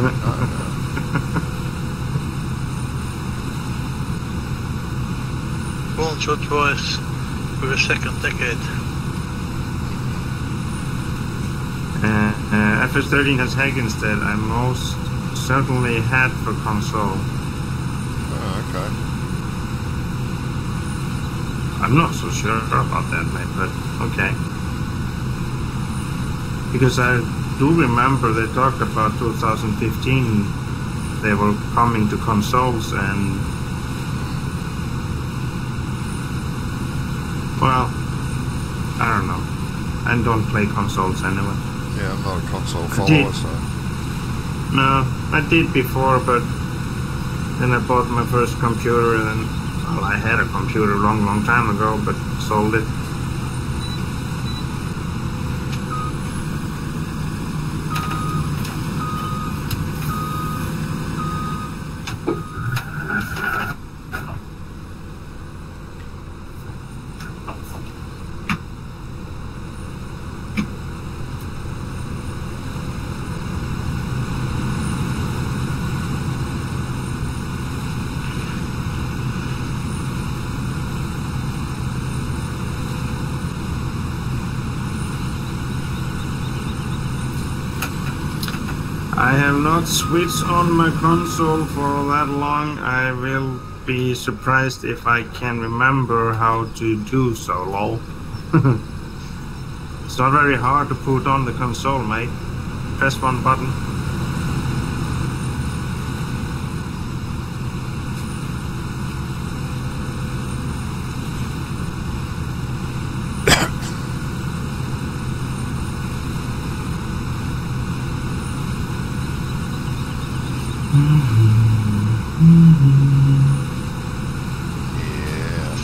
Once or twice for the second decade. FS13 has Hagenstead. I most certainly had for console. Oh, okay. I'm not so sure about that, mate, but okay. Because I do remember they talked about 2015. They were coming to consoles and... Well, I don't know. I don't play consoles anyway. Yeah, I'm not a console I follower, did. so... No, I did before, but then I bought my first computer and, well, I had a computer a long time ago, but sold it. I have not switched on my console for that long. I will be surprised if I can remember how to do so, lol. It's not very hard to put on the console, mate. Press one button. Yeah.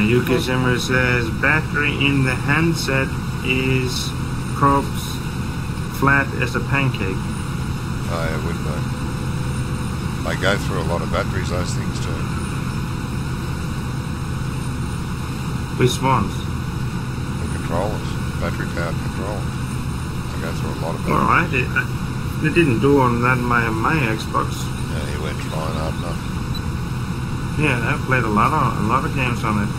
Yuki Zimmer says battery in the handset is props flat as a pancake. Oh, yeah, would they? They go through a lot of batteries, those things too. Which ones? The controllers, battery powered controllers. They go through a lot of Well, batteries. they didn't do on that my Xbox. Yeah, he went trying hard enough. Yeah, I played a lot of games on it. I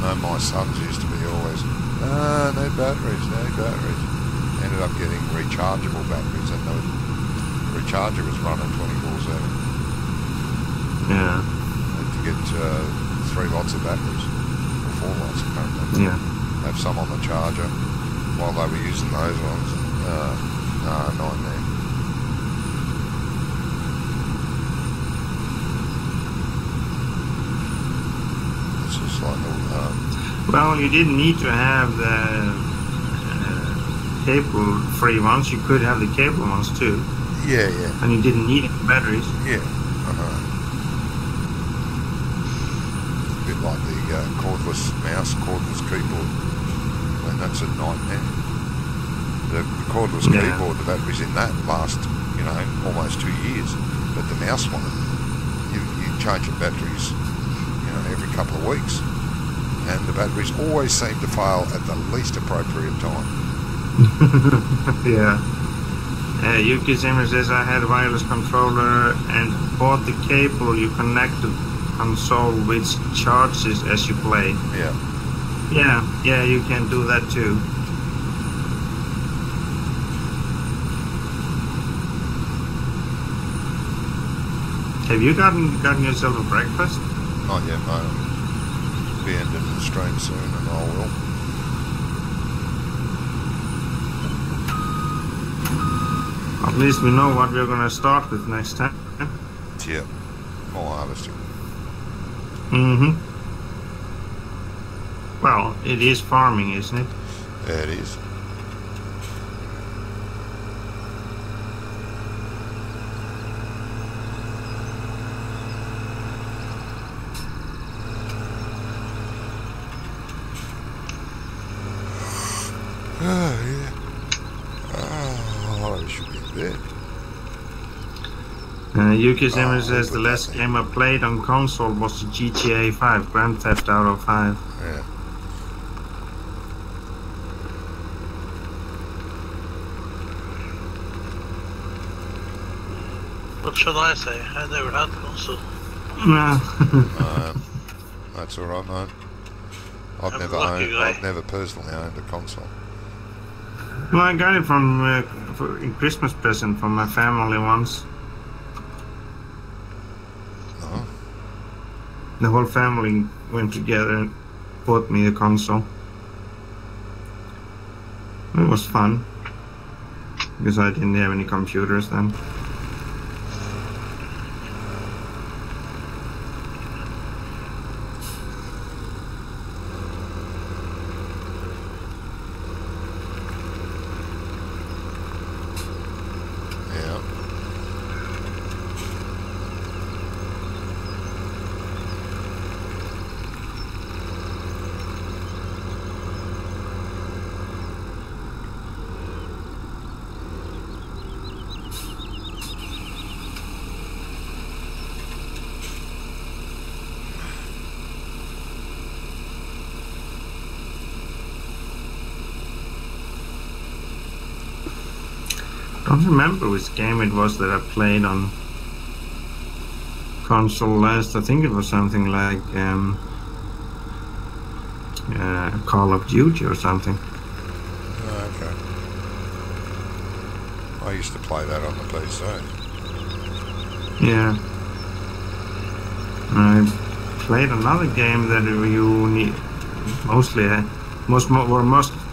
know my sons used to be always, no batteries. Ended up getting rechargeable batteries and the recharger was running 24/7. Yeah, Had to get 3 lots of batteries, or 4 lots, I can't remember. yeah. Have some on the charger while they were using those ones. Nightmare. It's just like Well, you didn't need to have the cable-free ones. You could have the cable ones too, yeah, and you didn't need batteries. yeah. A bit like the cordless mouse, cordless keyboard. I mean, that's a nightmare. The cordless Yeah. keyboard, the batteries in that last, almost 2 years. But the mouse one, you change the batteries, every couple of weeks. And the batteries always seem to fail at the least appropriate time. Yeah. Yuki Zimmer says I had a wireless controller and bought the cable you connect to console which charges as you play. Yeah. Yeah, you can do that too. Have you gotten yourself a breakfast? Not yet, mate. I'll be ending the stream soon and I will. At least we know what we're gonna start with next time. Yeah. More harvesting. Mm-hmm. Well, it is farming, isn't it? Yeah, it is. Oh, yeah. They should be in bed. Yuki Zimmer says put the that last there. game I played on console was the GTA 5, Grand Theft Auto 5. Yeah. What should I say? I never had console. That's all right, mate. I've I'm never a lucky owned. guy. I've never personally owned a console. Well, I got it from for a Christmas present from my family once. Oh, The whole family went together and bought me a console. It was fun because I didn't have any computers then. yeah. Don't remember which game it was that I played on console last. I think it was something like Call of Duty or something. Oh, okay. I used to play that on the PC. Yeah. I played another game that you need mostly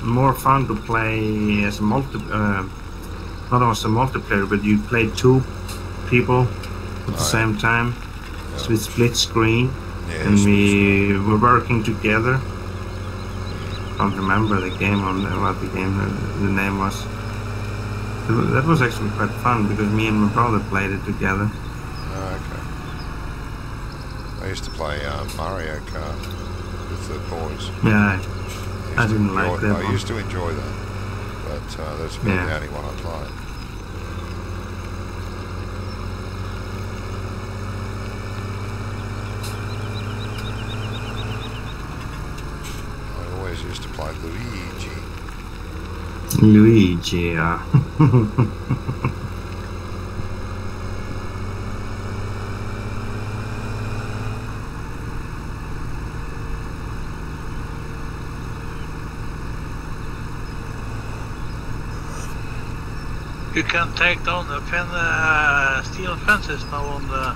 more fun to play as a not as a multiplayer, but you play two people at the same time. Yeah. So it's split screen, Yeah, and we were working together. I don't remember the game what the name was. That was actually quite fun because me and my brother played it together. Oh, okay. I used to play Mario Kart with the boys. Yeah, I didn't like that I one. used to enjoy that, but that's about Yeah. the only one I played. I always used to play Luigi. Luigi, yeah. You can take down the steel fences now on the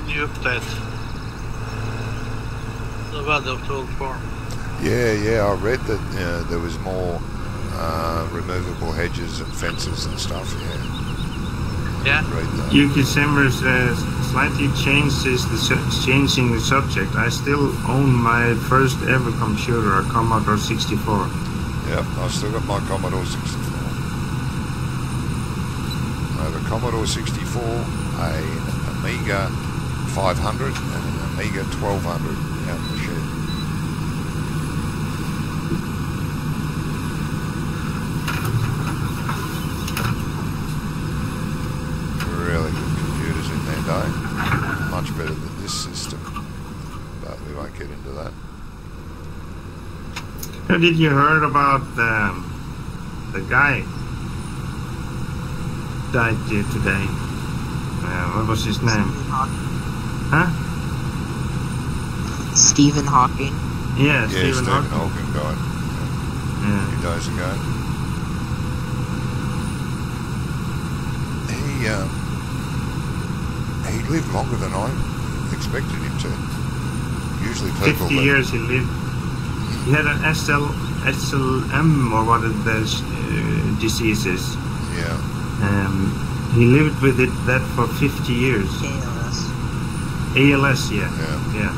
new update. The World of the Old Farm. Yeah, I read that there was more removable hedges and fences and stuff. Yeah, Yeah. read that. Yuki Zimmer says slightly changing the subject. I still own my first ever computer, a Commodore 64. Yep, I've still got my Commodore 64. I have a Commodore 64, an Amiga 500, and an Amiga 1200 out in the shed. Really good computers in their day. Much better than this system. But we won't get into that. Did you heard about the guy died today? What was his name? Huh? Stephen Hawking. Yeah, Yeah, Stephen Stephen Hawking. Hawking died a Yeah. few days ago. He lived longer than I expected him to. Usually people 50 years he lived. He had an SLM or what it is, disease is. Yeah, He lived with that for 50 years. KLS. ALS, yeah. yeah. Yeah.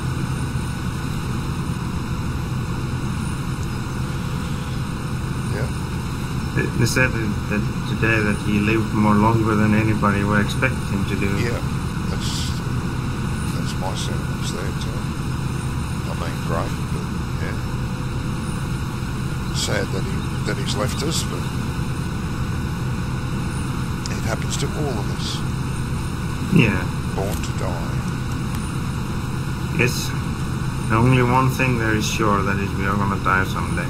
Yeah, They said that today that he lived more longer than anybody would expect him to do. yeah. That's my sentiments there too. I mean, great, but yeah, sad that he's left us. But happens to all of us. Yeah. Born to die. It's only one thing that is sure, that is we are gonna die someday.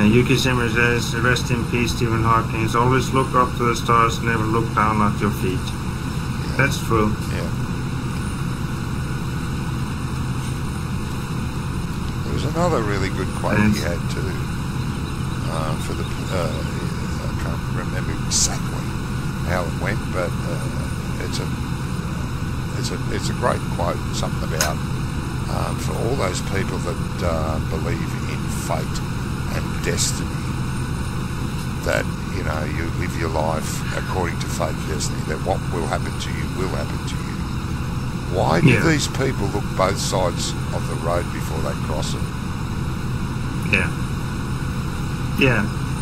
Yuki Zimmer says, rest in peace, Stephen Hawking. Always look up to the stars, never look down at your feet. Yeah. That's true. Yeah. There was another really good quote he had too. For the I can't remember exactly how it went, but it's a great quote. Something about for all those people that believe in fate and destiny, that you live your life according to fate and destiny, that what will happen to you will happen to you. Why do these people look both sides of the road before they cross it? Yeah.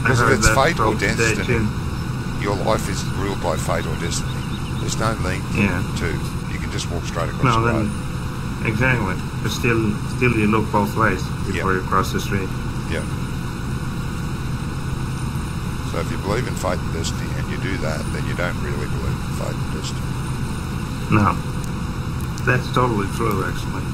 Because if it's fate or destiny, your life is ruled by fate or destiny. There's no link to. You can just walk straight across the road. Exactly. But still you look both ways before you cross the street. Yeah. So if you believe in fate and destiny and you do that, then you don't really believe in fate and destiny. No. That's totally true, actually.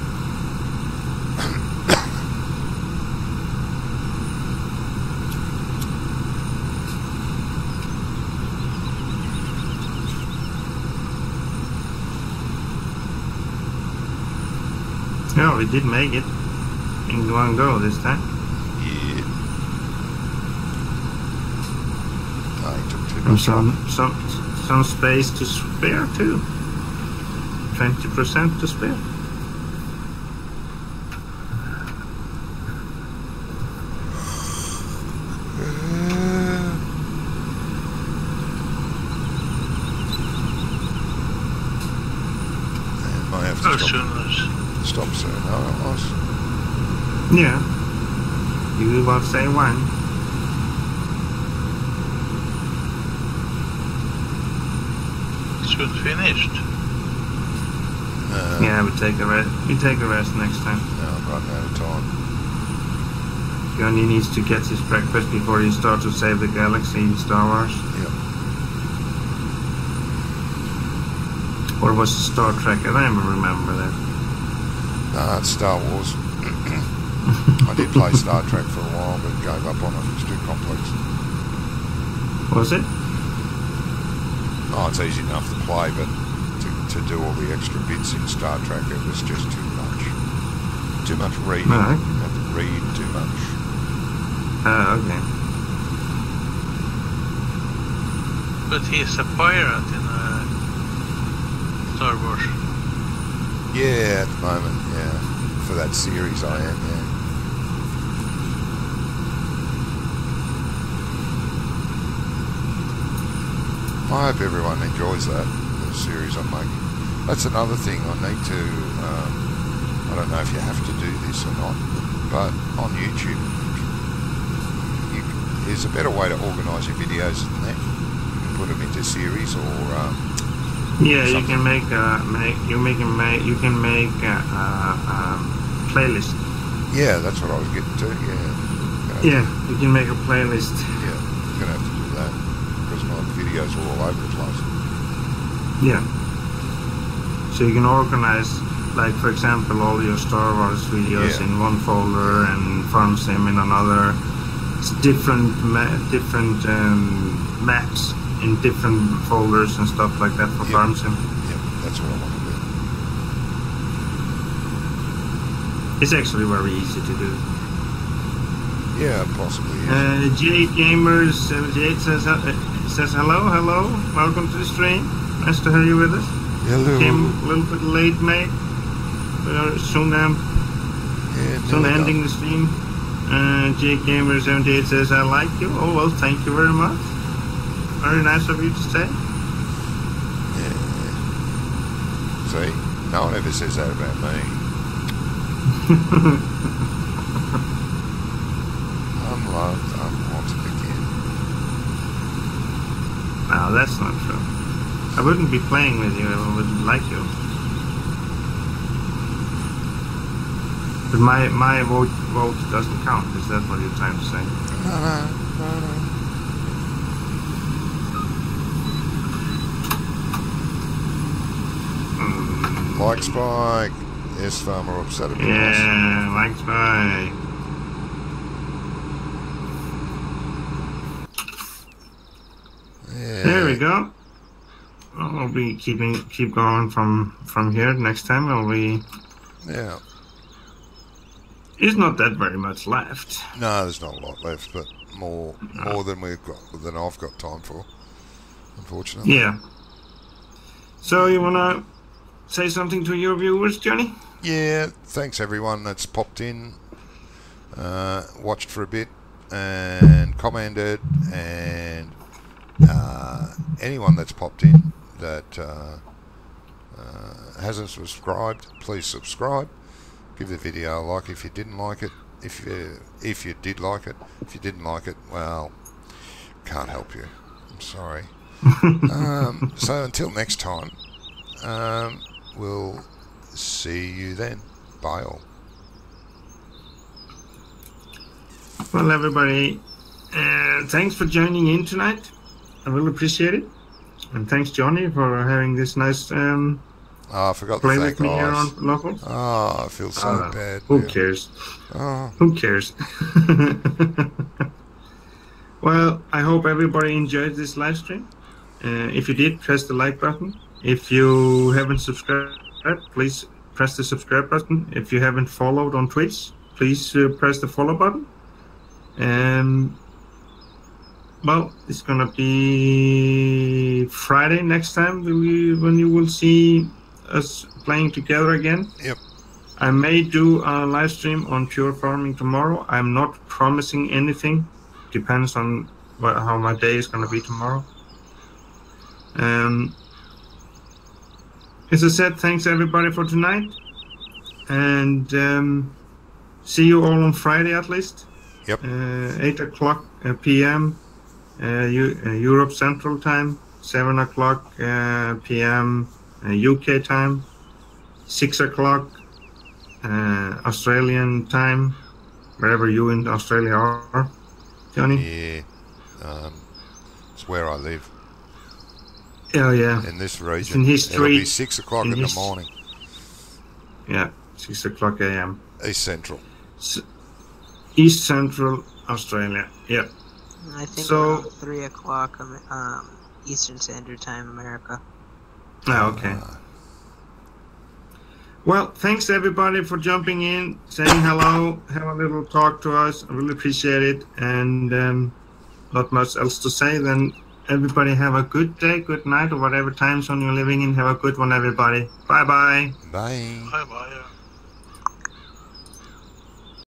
No, we did make it in one go this time. Yeah. I took too And much. some space to spare too. 20% to spare. Might have to stop soon. Yeah. You will say when. Soon finished. Yeah, we take a rest. We take a rest next time. No, I'm running out of time. Johnny needs to get his breakfast before he starts to save the galaxy in Star Wars. Yep. Or was it Star Trek? I don't even remember that. No, it's Star Wars. I did play Star Trek for a while, but gave up on it. It's too complex. Was it? Oh, it's easy enough to play, but to do all the extra bits in Star Trek, it was just too much. Too much reading. Right. You have to read too much. Okay. But he's a pirate in Star Wars. Yeah, at the moment, yeah. For that series I am, yeah. I hope everyone enjoys that, the series I'm making. That's another thing I need to, I don't know if you have to do this or not, but on YouTube, there's a better way to organise your videos than that. You can put them into series or... yeah, you can make a playlist. Yeah, that's what I was getting to, Yeah, you can make a playlist. Yeah, I'm going to have to do that, because my videos are all over the place. Yeah. So you can organize, like for example, all your Star Wars videos in one folder and Farm Sim in another. It's different maps in different folders and stuff like that for Farm Sim. Yeah, that's what I want to do. It's actually very easy to do. Yeah, possibly. Jade Gamers 78 says hello, welcome to the stream. Nice to have you with us. Hello. Came a little bit late, mate. We are soon ending the stream. Jade Gamers 78 says I like you. Oh well, thank you very much. Very nice of you to say. Yeah. See, no one ever says that about me. I'm loved, I'm wanted again. No, that's not true. I wouldn't be playing with you if I wouldn't like you. But my vote doesn't count. Is that what you're trying to say? No. Like Spike. Yes, Farmer upset at me. Yeah, like Spike. Yeah. There we go. Well, we'll be keep going from here. Next time we'll be. Yeah. It's not that very much left. No, there's not a lot left, but more than I've got time for, unfortunately. Yeah. So you wanna say something to your viewers, Johnny? Yeah. Thanks everyone that's popped in, watched for a bit, and commented, and anyone that's popped in that hasn't subscribed, please subscribe. Give the video a like if you didn't like it. If you did like it. If you didn't like it, well, can't help you. I'm sorry. So until next time, we'll see you then. Bye all. Well, everybody, thanks for joining in tonight. I really appreciate it. And thanks, Johnny, for having this nice I forgot play to with thank me here on guys. Locals. Oh, I feel so bad. Who now. cares? Oh, Who cares? Well, I hope everybody enjoyed this live stream. If you did, press the like button. If you haven't subscribed, please press the subscribe button. If you haven't followed on Twitch, please press the follow button. Well, it's gonna be Friday next time when you will see us playing together again. Yep. I may do a live stream on Pure Farming tomorrow. I'm not promising anything. Depends on how my day is gonna be tomorrow. As I said, thanks everybody for tonight, and see you all on Friday at least. Yep. 8 o'clock p.m. Europe Central Time, 7 o'clock p.m. UK time, 6 o'clock Australian time, wherever you in Australia are, Johnny. yeah. It's where I live. Oh yeah. In this region. in history- It'll be 6 o'clock in the morning. Yeah, 6 o'clock a.m. East Central. East Central Australia. Yeah. I think So- around 3 o'clock Eastern Standard Time, America. Oh, okay. Well, thanks everybody for jumping in, saying hello, have a little talk to us. I really appreciate it, and not much else to say. Then everybody have a good day, good night, or whatever time zone you're living in. Have a good one, everybody. Bye bye. Bye. Bye bye.